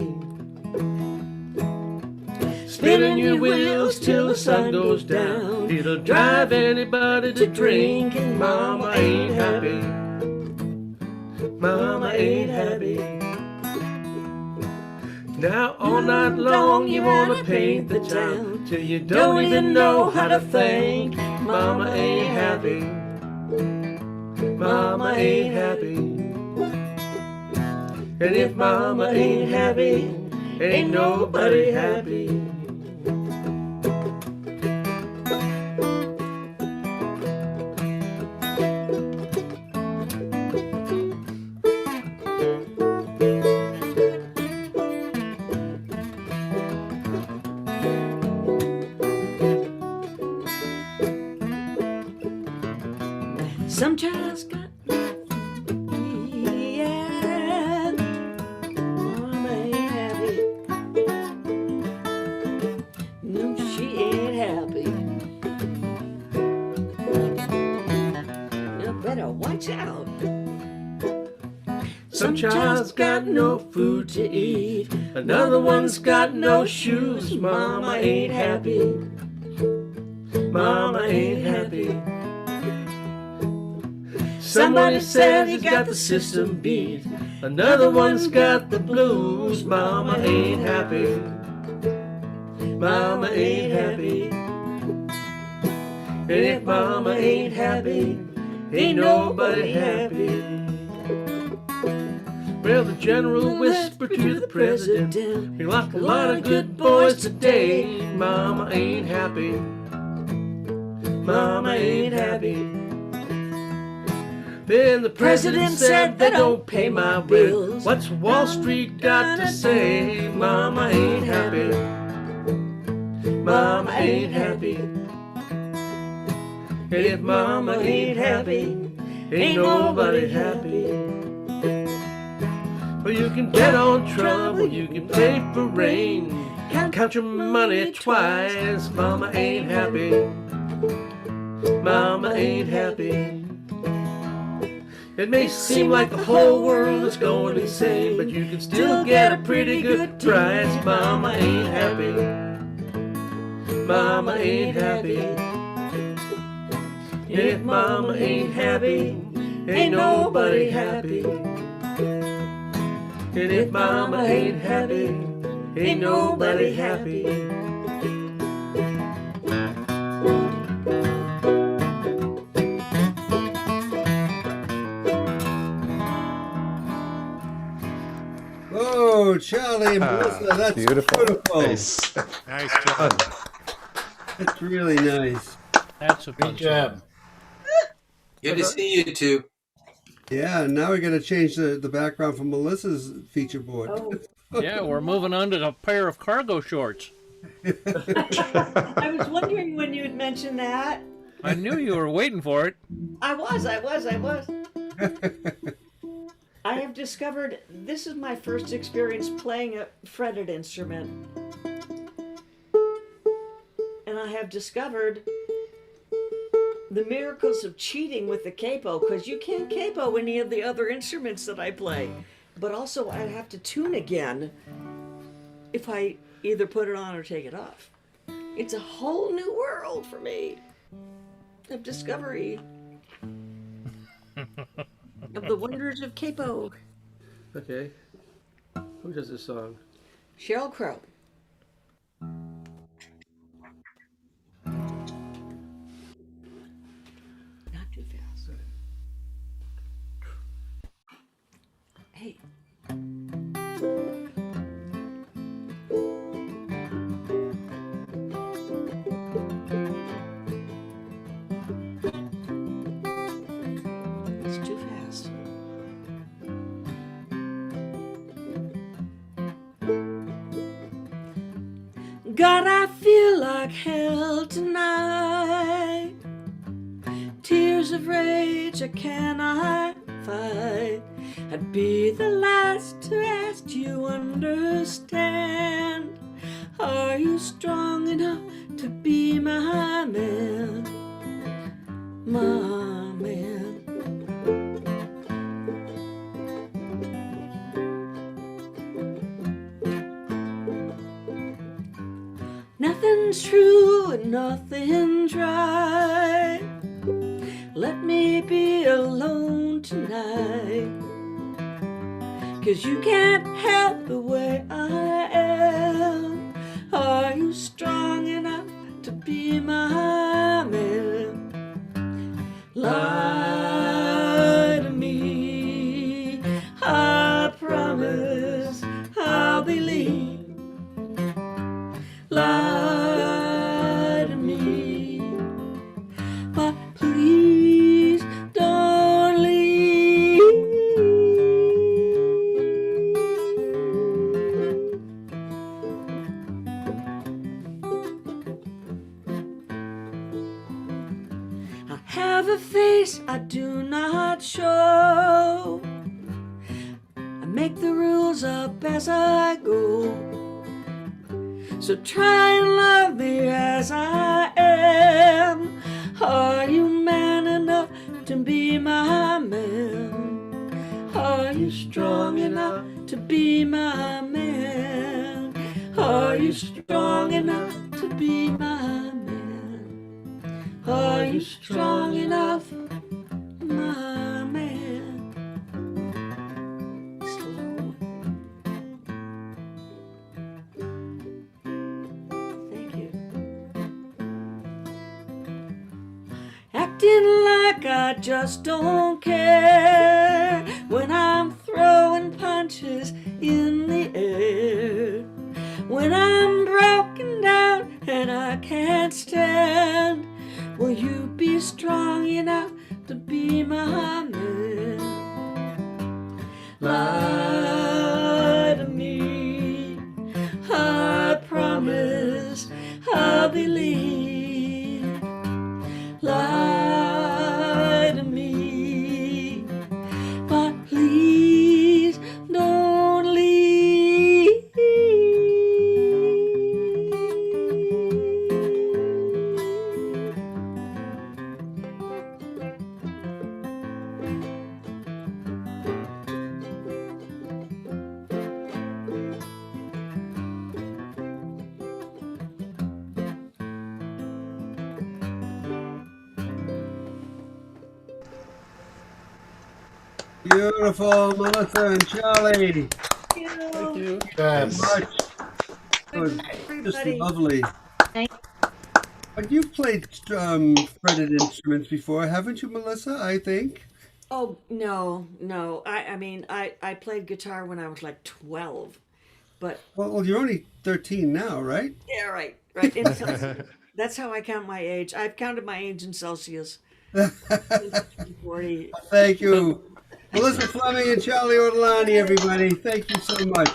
Spinning your wheels till the sun goes down, it'll drive anybody to drink. And Mama ain't happy. Mama ain't happy. Now all night long you wanna paint the town till you don't even know how to thank. Mama ain't happy. Mama ain't happy. And if Mama ain't happy, ain't nobody happy. Sometimes got yeah, Mama ain't happy. No, she ain't happy. You better watch out. Some child's got no food to eat, another one's got no shoes. Mama ain't happy. Mama ain't happy. Somebody says he's got the system beat, another one's got the blues. Mama ain't happy. Mama ain't happy. And if Mama ain't happy, ain't nobody happy. Well, the general whispered to the president, we lost a lot of good boys today. Mama ain't happy. Mama ain't happy. Then the president said they don't pay my bills. What's Wall Street got to say? Mama ain't happy. Mama ain't happy. And if Mama ain't happy, ain't nobody happy. Well, you can bet on trouble, you can pay for rain, count your money twice. Mama ain't happy. Mama ain't happy. It may seem like the whole world is going insane, but you can still get a pretty good price. Mama ain't happy. Mama ain't happy. And if Mama ain't happy, ain't nobody happy. And if Mama ain't happy, ain't nobody happy. Oh, Charlie and Melissa, that's beautiful. Nice. Nice job. That's really nice. That's a Great job. Good to see you two. Yeah, now we're going to change the background from Melissa's feature board. Yeah, we're moving on to a pair of cargo shorts. I was wondering when you'd mention that. I knew you were waiting for it. I was. I have discovered this is my first experience playing a fretted instrument. And I have discovered the miracles of cheating with the capo, because you can't capo any of the other instruments that I play. But also I'd have to tune again if I either put it on or take it off. It's a whole new world for me of discovery of the wonders of capo. Okay. Who does this song? Sheryl Crow. Not too fast. Hey. It's too fast. God, I feel like hell tonight. Tears of rage I cannot fight. I'd be the last to ask you understand. Are you strong enough to be my man? My man. Nothing's true and nothing's right. Let me be alone tonight. 'Cause you can't help the way I am. Are you strong enough to be my man? Lie to me, I promise I'll believe. Lie to me, but please don't leave. I have a face I do not show. I make the rules up as I go. So try and love me as I am. Are you man enough to be my man? Are you strong enough to be my man? Are you strong enough to be my man? Are you strong enough, my man? Slow. Thank you. Acting like I just don't care when I'm throwing punches in the air. When I'm broken down and I can't stand, will you be strong enough to be my man? Lie to me, I promise I'll believe. Lie to me, but please don't leave. Beautiful, Melissa and Charlie. Thank you. Very much. It was just lovely. But you've played fretted instruments before, haven't you, Melissa? I think. Oh, no. I mean, I played guitar when I was like 12, but... Well, you're only 13 now, right? Yeah, right. In Celsius. That's how I count my age. I've counted my age in Celsius. 40. Thank you. Melissa Fleming and Charlie Ortolani, everybody. Thank you so much.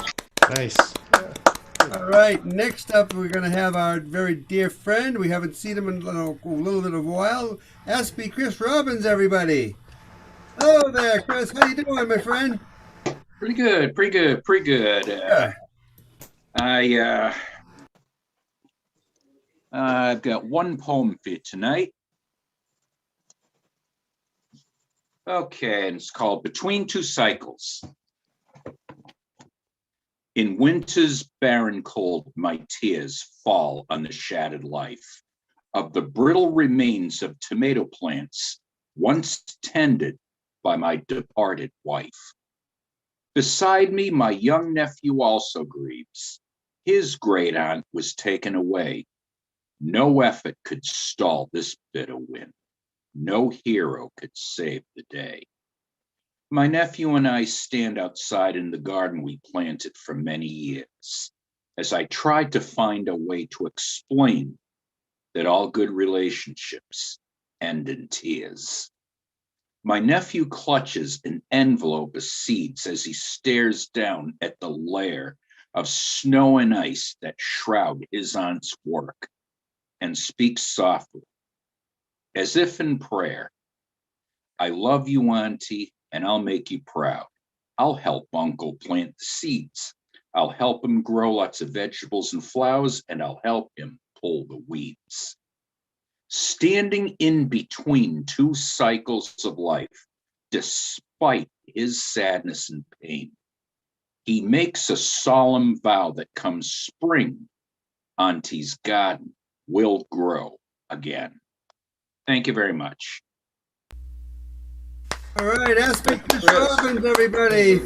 Nice. All All right, next up, we're going to have our very dear friend. We haven't seen him in a little bit of a while. Aspie Chris Robbins, everybody. Hello there, Chris. How you doing, my friend? Pretty good, pretty good, pretty good. I've got one poem for you tonight. Okay, and it's called Between Two Cycles. In winter's barren cold, my tears fall on the shattered life of the brittle remains of tomato plants once tended by my departed wife. Beside me, my young nephew also grieves. His great aunt was taken away. No effort could stall this bitter wind. No hero could save the day. My nephew and I stand outside in the garden we planted for many years, as I tried to find a way to explain that all good relationships end in tears. My nephew clutches an envelope of seeds as he stares down at the layer of snow and ice that shroud his aunt's work, and speaks softly, as if in prayer. I love you, Auntie, and I'll make you proud. I'll help Uncle plant the seeds. I'll help him grow lots of vegetables and flowers, and I'll help him pull the weeds. Standing in between two cycles of life, despite his sadness and pain, he makes a solemn vow that come spring, Auntie's garden will grow again. Thank you very much. All right, Aspie Chris Robbins, everybody.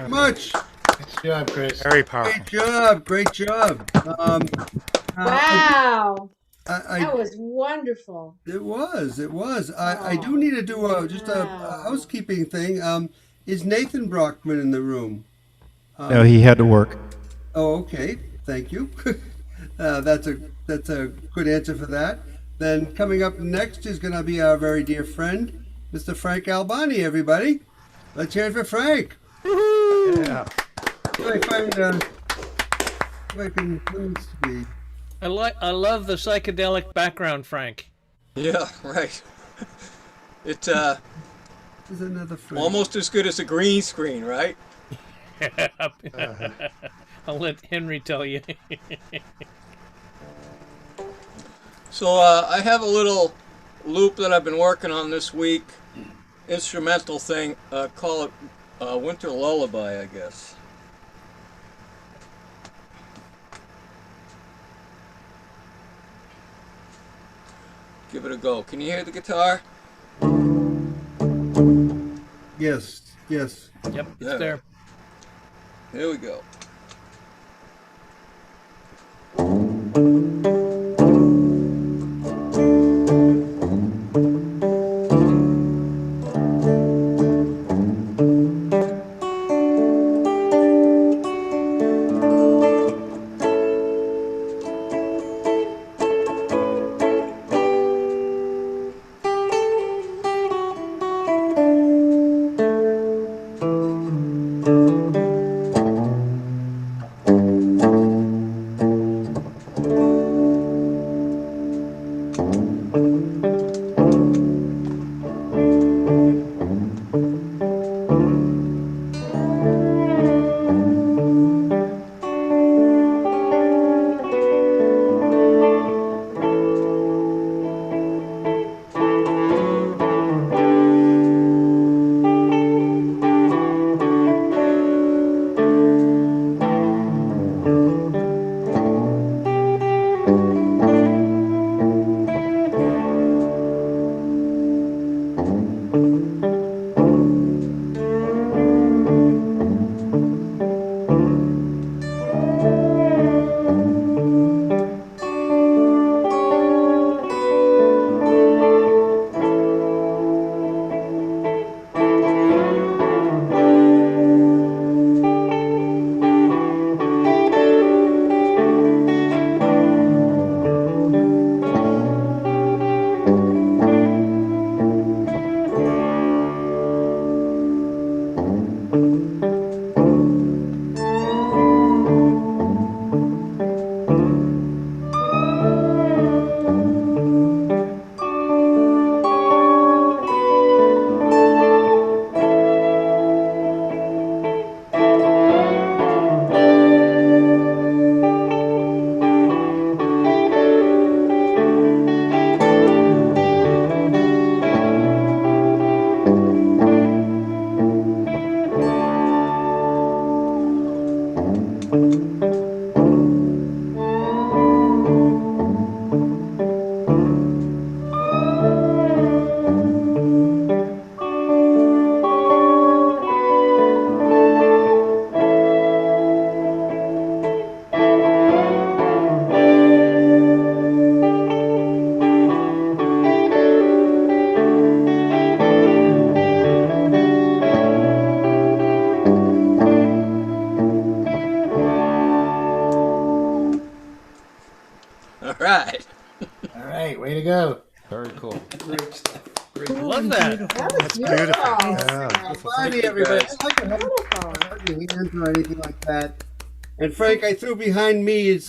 Much. Good job, Chris. Very powerful. Great job. Wow. I That was wonderful. It was. I do need to do just a housekeeping thing. Is Nathan Brockman in the room? No, he had to work. Oh, okay. Thank you. That's a good answer for that. Then coming up next is going to be our very dear friend, Mr. Frank Albani. Everybody, let's hear it for Frank. Yeah. I love the psychedelic background, Frank. Yeah, right. It There's another Frank. almost as good as a green screen, right? I'll let Henry tell you. So I have a little loop that I've been working on this week, instrumental thing. Call it Winter Lullaby, I guess. Give it a go. Can you hear the guitar? Yes. Yep, it's there. Here we go. Very cool. Great stuff. Great. Love that. That's beautiful. Funny, everybody. I like to hug your hands or anything like that. And Frank, I threw behind me is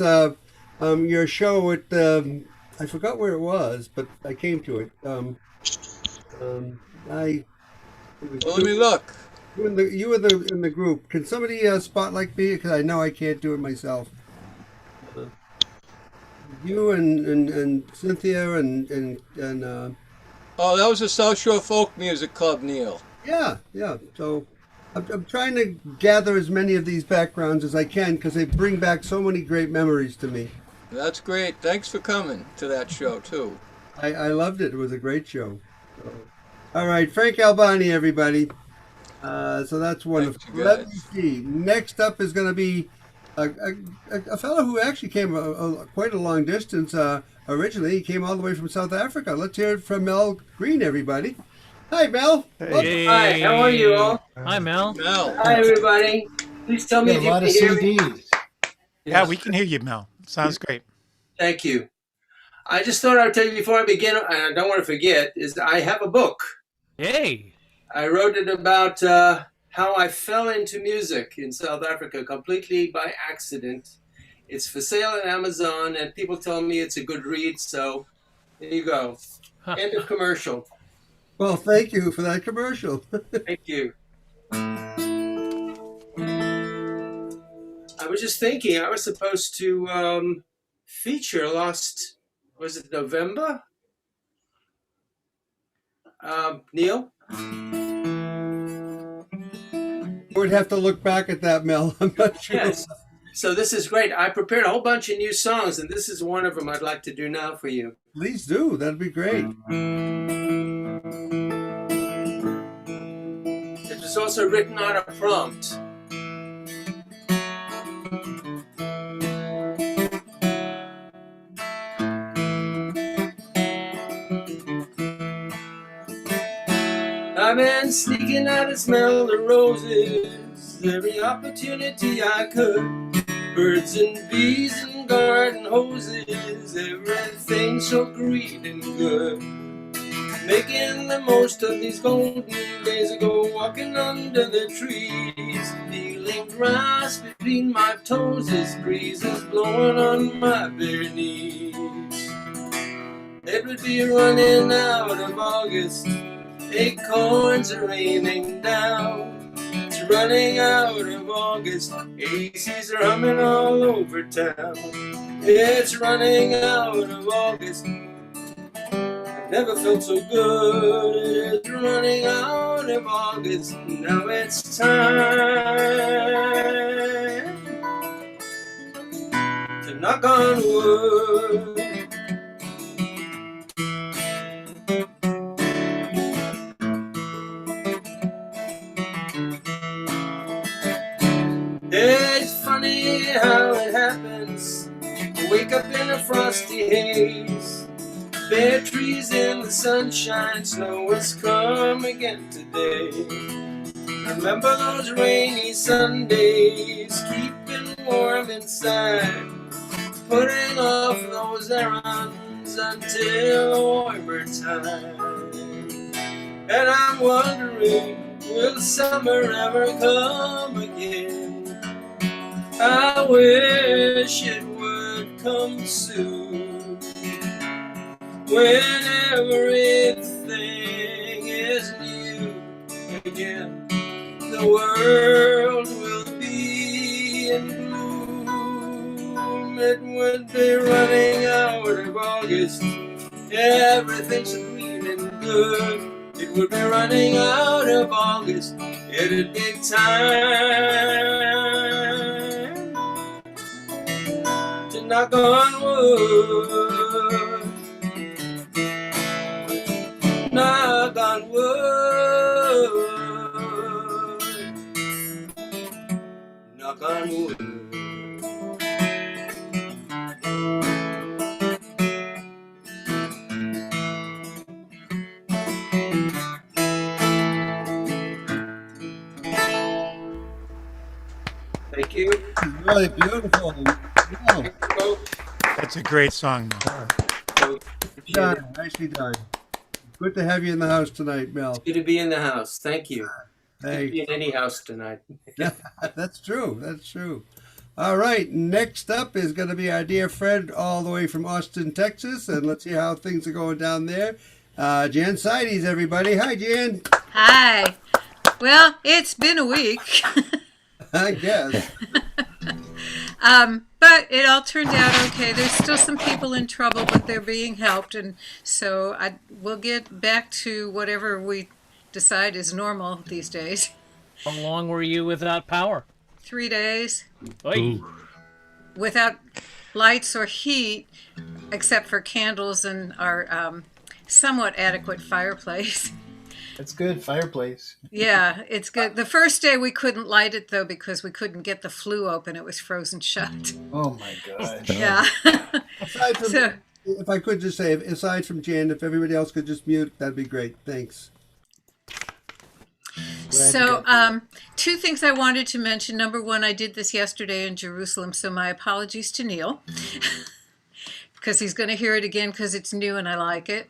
your show at I forgot where it was, but I came to it. Let me look. You were in the group. Can somebody spotlight me? Because I know I can't do it myself. You and Cynthia and Oh, that was the South Shore Folk Music Club, Neil. yeah. So I'm trying to gather as many of these backgrounds as I can because they bring back so many great memories to me. That's great. Thanks for coming to that show, too. I loved it. It was a great show. So, all right, Frank Albani, everybody. So that's wonderful. Let me see. Next up is going to be a fellow who actually came quite a long distance. Originally, he came all the way from South Africa. Let's hear it from Mel Green, everybody. Hi, Mel. Hey. Hi, how are you all? Hi, Mel. Hi, everybody. Please tell me if you can hear me. Yeah, we can hear you, Mel. Sounds great. Thank you. I just thought I'd tell you before I begin, and I don't want to forget, is I have a book. Hey. I wrote it about how I fell into music in South Africa completely by accident. It's for sale on Amazon, and people tell me it's a good read, so there you go. End of commercial. Well, thank you for that commercial. Thank you. I was just thinking, I was supposed to feature was it November? Neil? We'd have to look back at that, Mel. I'm not sure. Yes. So this is great. I prepared a whole bunch of new songs, and this is one of them I'd like to do now for you. Please do. That'd be great. It was also written on a prompt. I've been sneaking out to smell the roses every opportunity I could. Birds and bees and garden hoses, everything so green and good. Making the most of these golden days ago, walking under the trees, feeling grass between my toes as breezes blowing on my bare knees. It would be running out of August, acorns are raining down. It's running out of August, ACs are humming all over town. It's running out of August, I've never felt so good. It's running out of August, now it's time to knock on wood. It's funny how it happens. Wake up in a frosty haze, bare trees in the sunshine, snow has come again today. Remember those rainy Sundays, keeping warm inside, putting off those errands until a warmer time. And I'm wondering, will summer ever come again? I wish it would come soon, when everything is new again. The world will be in bloom. It would be running out of August, everything's green and good. It would be running out of August, it'd be time to knock on wood. Knock on wood. Knock on wood. Thank you. Really beautiful. Wow. That's a great song, Mel. So, if done. Nicely done. Good to have you in the house tonight, Mel. Good to be in the house. Thank you. Good to Thanks. be in any house tonight. That's true. That's true. All right. Next up is going to be our dear friend all the way from Austin, Texas. And let's see how things are going down there. Jan Sides, everybody. Hi, Jan. Hi. Well, it's been a week. I guess. But it all turned out okay. There's still some people in trouble, but they're being helped. And so we'll get back to whatever we decide is normal these days. How long were you without power? 3 days. Oy. Without lights or heat, except for candles and our somewhat adequate fireplace. That's good, fireplace. Yeah, it's good. The first day we couldn't light it, though, because we couldn't get the flue open. It was frozen shut. Oh, my gosh. Yeah. Aside from, if I could just say, aside from Jan, if everybody else could just mute, that'd be great. Thanks. So, two things I wanted to mention. Number one, I did this yesterday in Jerusalem, so my apologies to Neil, because he's going to hear it again because it's new and I like it.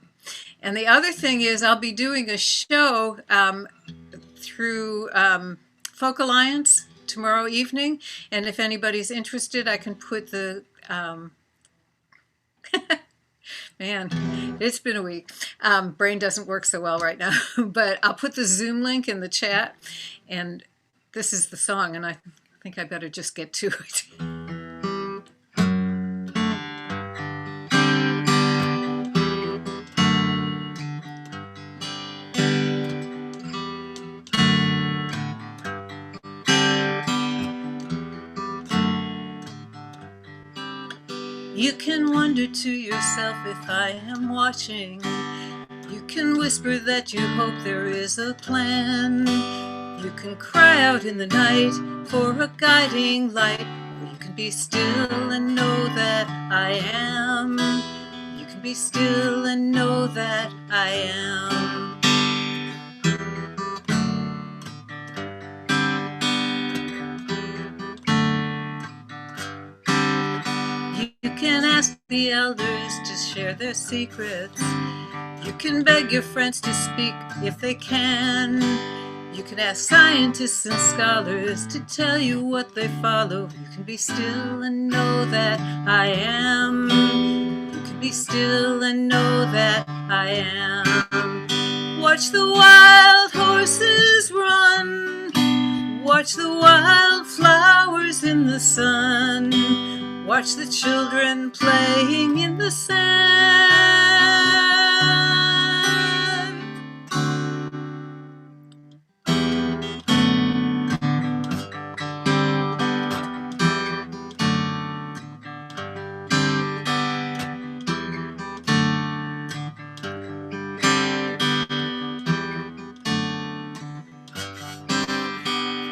And the other thing is I'll be doing a show through Folk Alliance tomorrow evening. And if anybody's interested, I can put the... Man, it's been a week. Brain doesn't work so well right now. But I'll put the Zoom link in the chat. And this is the song, and I think I better just get to it. You can wonder to yourself if I am watching. You can whisper that you hope there is a plan. You can cry out in the night for a guiding light. Or you can be still and know that I am. You can be still and know that I am. You can ask the elders to share their secrets. You can beg your friends to speak if they can. You can ask scientists and scholars to tell you what they follow. You can be still and know that I am. You can be still and know that I am. Watch the wild horses run. Watch the wild flowers in the sun. Watch the children playing in the sand.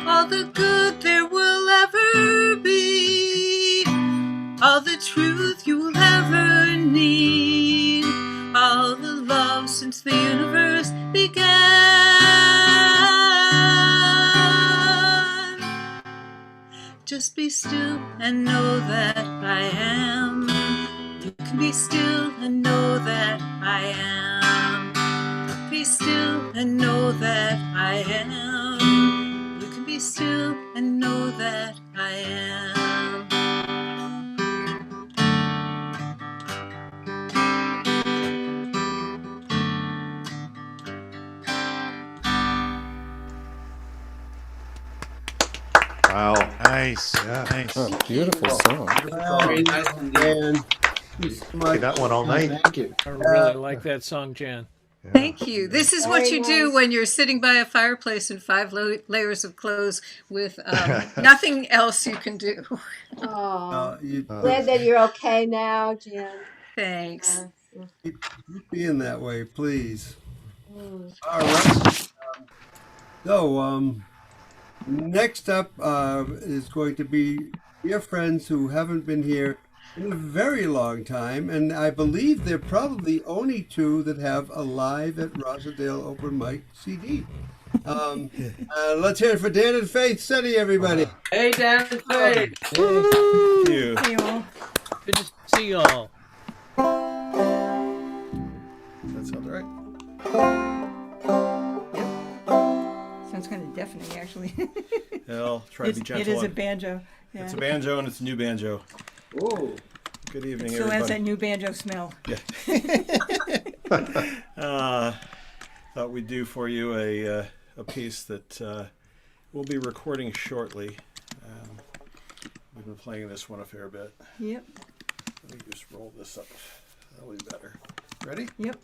All the good there will ever be, all the truth you will ever need, all the love since the universe began. Just be still and know that I am. You can be still and know that I am. Be still and know that I am. You can be still and know that I am. Wow. Nice. Yeah. Nice. Oh, beautiful song. Very nice indeed. I got one all night. Thank you. I really like that song, Jan. Thank you. This is what Very you do nice. when you're sitting by a fireplace in 5 layers of clothes with nothing else you can do. Oh, glad that you're okay now, Jan. Thanks. Keep being that way, please. All right. So, next up is going to be dear friends who haven't been here in a very long time, and I believe they're probably the only two that have a live at Rosedale open mic CD. Let's hear it for Dan and Faith. Steady, everybody. Hey, Dan and Faith. Thank you. Good to see y'all. right. Sounds kind of deafening, actually. I'll try to be gentle. It is a on- banjo. Yeah. It's a banjo and it's a new banjo. Whoa. Good evening, It still everybody. has that new banjo smell. Yeah. Thought we'd do for you a piece that we'll be recording shortly. We've been playing this one a fair bit. Yep. Let me just roll this up. That'll be better. Ready? Yep.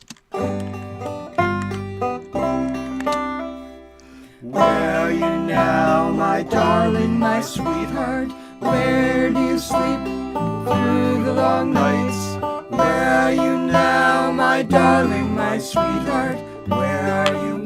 Where are you now, my darling, my sweetheart? Where do you sleep through the long nights? Where are you now, my darling, my sweetheart? Where are you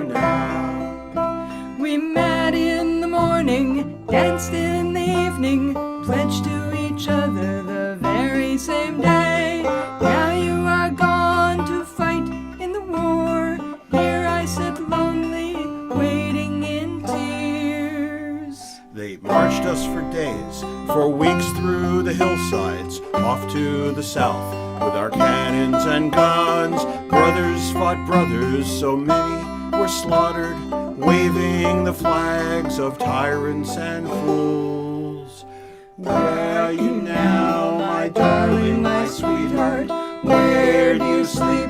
now? We met in the morning, danced in the evening, pledged to each other the very same day. Now you are gone to fight in the war. Here I sit lonely, waiting in tears. They marched us for days, for weeks through the hillsides, off to the south with our cannons and guns. Brothers fought brothers, so many were slaughtered, waving the flags of tyrants and fools. Where are you now, my darling, my sweetheart? Where do you sleep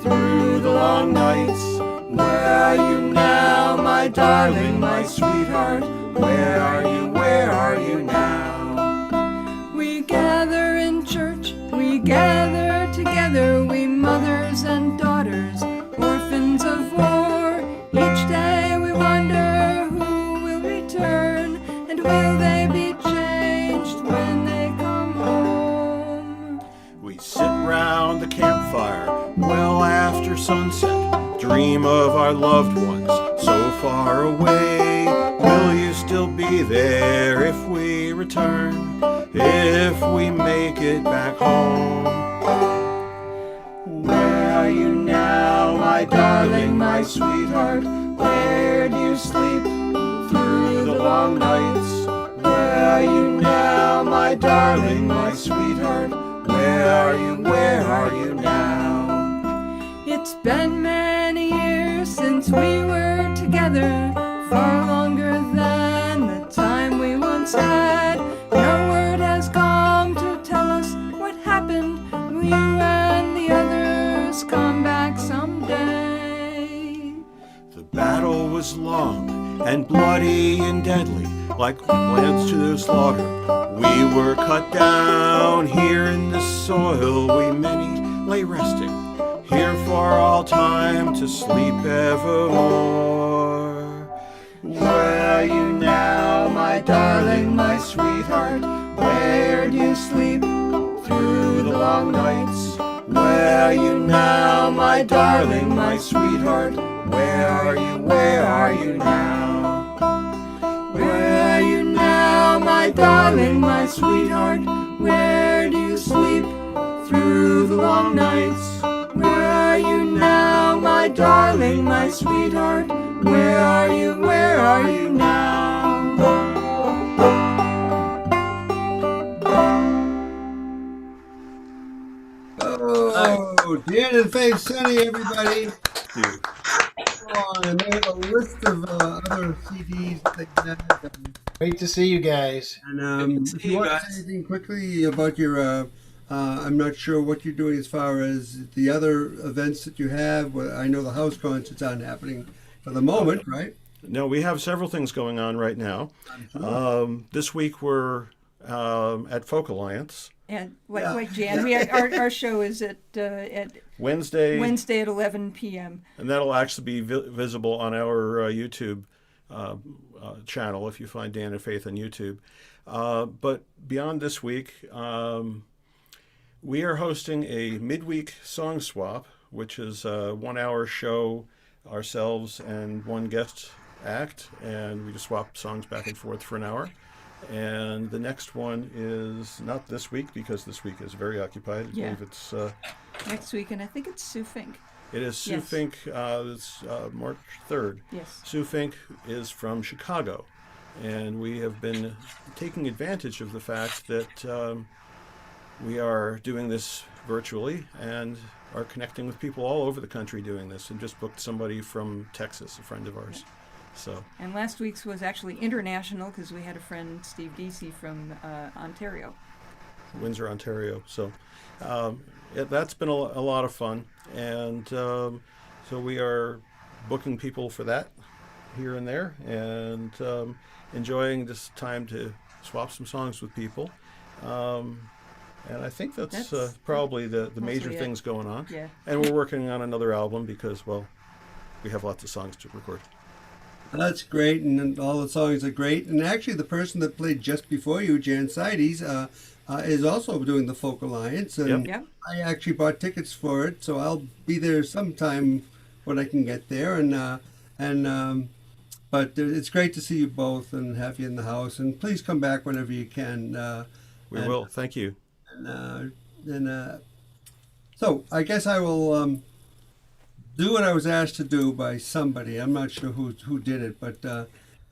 through the long nights? Where are you now, my darling, my sweetheart? Where are you now? We gather in church, we gather together, we mothers and daughters, orphans of war. Each day we wonder who will return, and will they be changed when they come home. We sit round the campfire well after sunset, dream of our loved ones so far away. Will you still be there if we return, if we make it back home? Where are you now, my darling, my sweetheart? Where do you sleep through the long nights? Where are you now, my darling, my sweetheart? Where are you now? It's been many years since we were together, far longer than the time we once had. No word has come to tell us what happened. Will you and the others come back someday? The battle was long and bloody and deadly, like lambs to the slaughter. We were cut down here in the soil, we many lay resting, here for all time to sleep evermore. Where are you now, my darling, my sweetheart? Where do you sleep through the long nights? Where are you now, my darling, my sweetheart? Where are you now? Where are you now, my darling, my sweetheart? Where do you sleep through the long nights? Where are you now, my darling, my sweetheart? Where are you now? Oh, Dan and Faith Sunny, everybody. And they have a list of other CDs that they have. Great to see you guys. And if you want to say anything quickly about your, I'm not sure what you're doing as far as the other events that you have. Well, I know the house concerts aren't happening for the moment, right? No, we have several things going on right now. This week we're at Folk Alliance. And what Jan? We had our show is at Wednesday at 11 p.m. And that'll actually be visible on our YouTube channel if you find Dan and Faith on YouTube. But beyond this week, we are hosting a midweek song swap, which is a 1 hour show, ourselves and one guest act, and we just swap songs back and forth for an hour. And the next one is not this week because this week is very occupied. I believe it's next week, and I think it's Sue Fink. It is Sue Fink. It's March 3rd. Yes. Sue Fink is from Chicago, and we have been taking advantage of the fact that we are doing this virtually, and are connecting with people all over the country doing this, and just booked somebody from Texas, a friend of ours. So. And last week's was actually international because we had a friend, Steve Deasy, from Ontario. Windsor, Ontario. So that's been a lot of fun. And so we are booking people for that here and there, and enjoying this time to swap some songs with people. And I think that's probably the major things going on. Yeah. And we're working on another album because, well, we have lots of songs to record. That's great, and all the songs are great. And actually, the person that played just before you, Jan Sides, is also doing the Folk Alliance. And Yep. I actually bought tickets for it, so I'll be there sometime when I can get there. But it's great to see you both and have you in the house. And please come back whenever you can. We will. Thank you. So I guess I will do what I was asked to do by somebody. I'm not sure who did it, but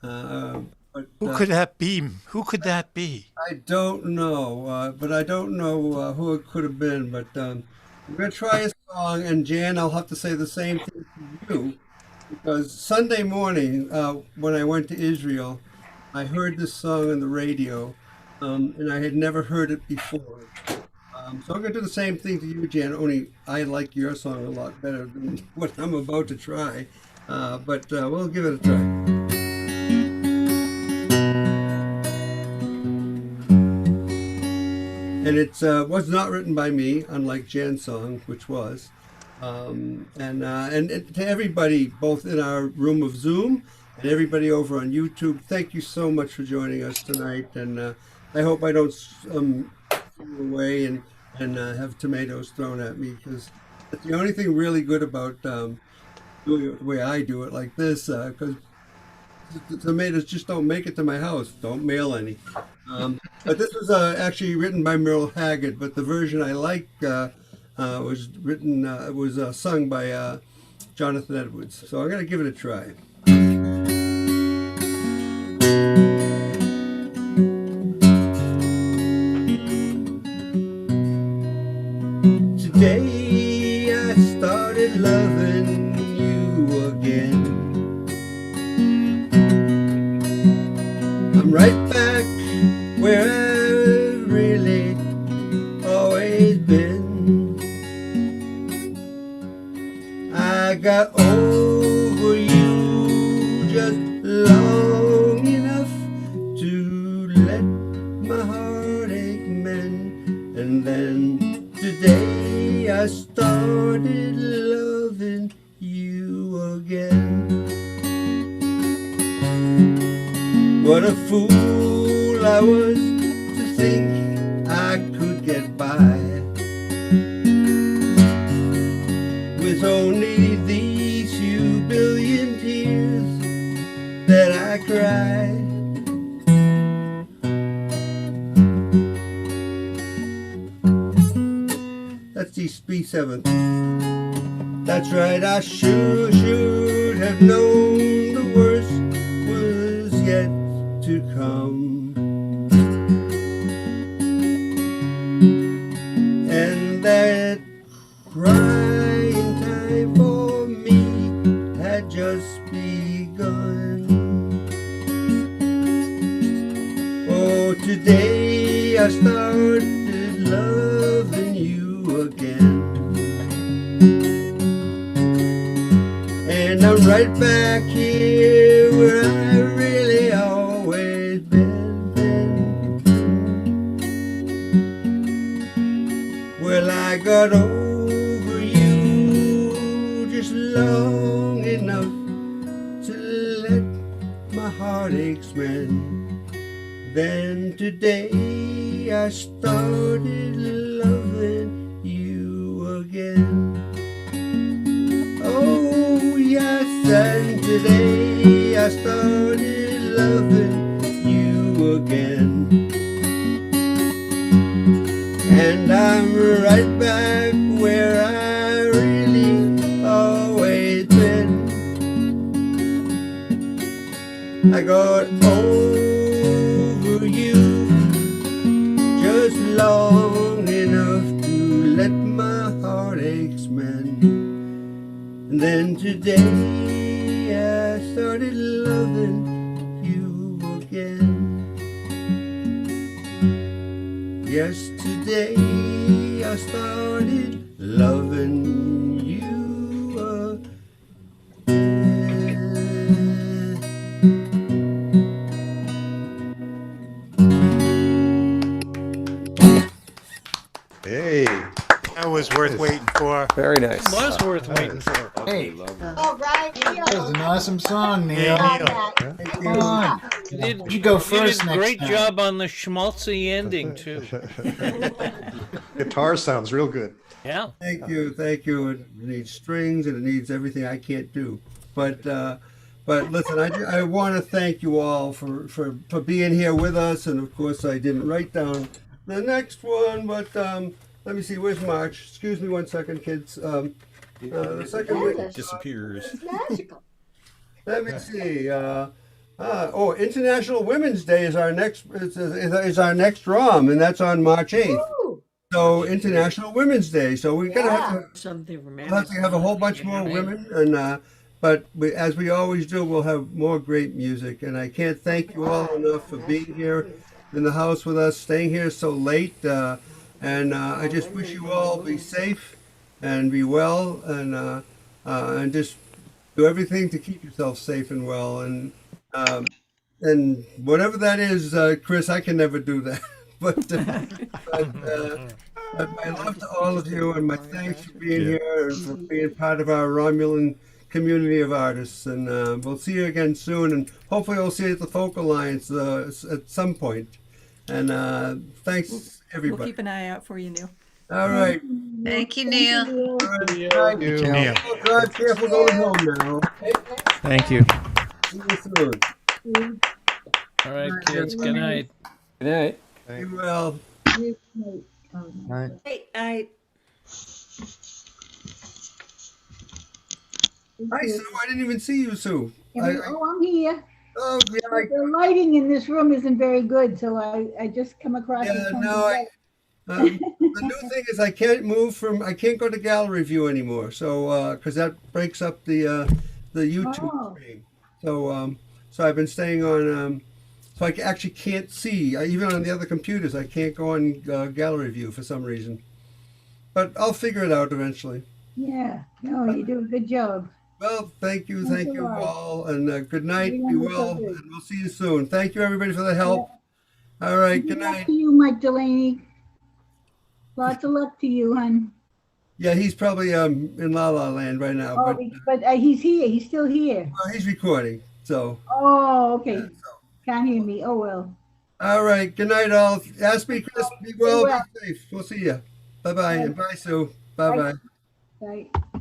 who could that be? Who could that be? I don't know, but I don't know who it could have been. But we're gonna try a song, and Jan, I'll have to say the same thing to you, because Sunday morning when I went to Israel, I heard this song on the radio, and I had never heard it before. So I'm going to do the same thing to you, Jan, only I like your song a lot better than what I'm about to try. But we'll give it a try. And it was not written by me, unlike Jan's song, which was. And to everybody, both in our room of Zoom and everybody over on YouTube, thank you so much for joining us tonight. And I hope I don't go away and have tomatoes thrown at me, because that's the only thing really good about doing it the way I do it like this, because the tomatoes just don't make it to my house. Don't mail any. But this was actually written by Merle Haggard, but the version I like was sung by Jonathan Edwards. So I'm going to give it a try. Today I started loving you again. I'm right back where I've really always been. I got over you just long enough to let my heartache mend, and then today I started loving you again. What a fool I was to think I could get by with only these few billion tears that I cried. That's B7. That's right, I should have known the worst was yet to come, and that crying time for me had just begun. Oh, today I started loving you again, and I'm right back here where I really always been. Well, I got over you just long enough to let my heartaches mend. Then today I started loving you again. Oh yes, and today I started loving you again, and I'm right back where I really always been. I got over you just long enough to let my heartaches mend. And then today I started loving you again. Yesterday I started loving you again. Hey. That was worth waiting for. Very nice. It was worth waiting for. Hey, All right, that was an awesome song, Neil. Hey, Neil. Come on. You should go first You did a next great time. job on the schmaltzy ending too. Guitar sounds real good. Yeah. Thank you. It needs strings and it needs everything I can't do. But listen, I want to thank you all for being here with us. And of course, I didn't write down the next one, but let me see. Where's March? Excuse me one second, kids. The second week disappears. It's magical. Let me see. International Women's Day is our next ROM, and that's on March 8th. Ooh. So International Women's Day. So we're gonna have to. Something from We'll have to have a whole bunch more women, and as we always do, we'll have more great music. And I can't thank you all enough for being here in the house with us, staying here so late. And I just wish you all be safe and be well, and just do everything to keep yourself safe and well. And whatever that is, Chris, I can never do that. But my love to all of you, and my thanks for being here and for being part of our Romulan community of artists. And we'll see you again soon, and hopefully we'll see you at the Folk Alliance at some point. And thanks, everybody. We'll keep an eye out for you, Neil. All right. Thank you, Neil. Thank you. Neil. Drive careful going home now. Thank you. See you soon. All right, kids. Good night. Good night. Be well. Right. I Hi, Sue. I didn't even see you, Sue. I'm here. Oh, yeah. The lighting in this room isn't very good, so I just come across. Yeah, and come no, to the new thing is I can't go to gallery view anymore. So, because that breaks up the YouTube stream. So I've been staying on, so I actually can't see, even on the other computers, I can't go on gallery view for some reason. But I'll figure it out eventually. Yeah, no, you do a good job. Well, thank you Thanks a lot. all, and good night, You're be wonderful, well, too. and we'll see you soon. Thank you, everybody, for the help. All right, good night. To you, Mike Delaney. Lots of luck to you, hon. Yeah, he's probably in La La Land right now, Oh, but he's here. He's still here. well, he's recording. So, Oh, okay. Can't hear me. Oh, well. all right, good night, all. Ask me, Chris, be well, well. be safe. We'll see you. Bye-bye, and bye, Sue. Bye-bye. Bye.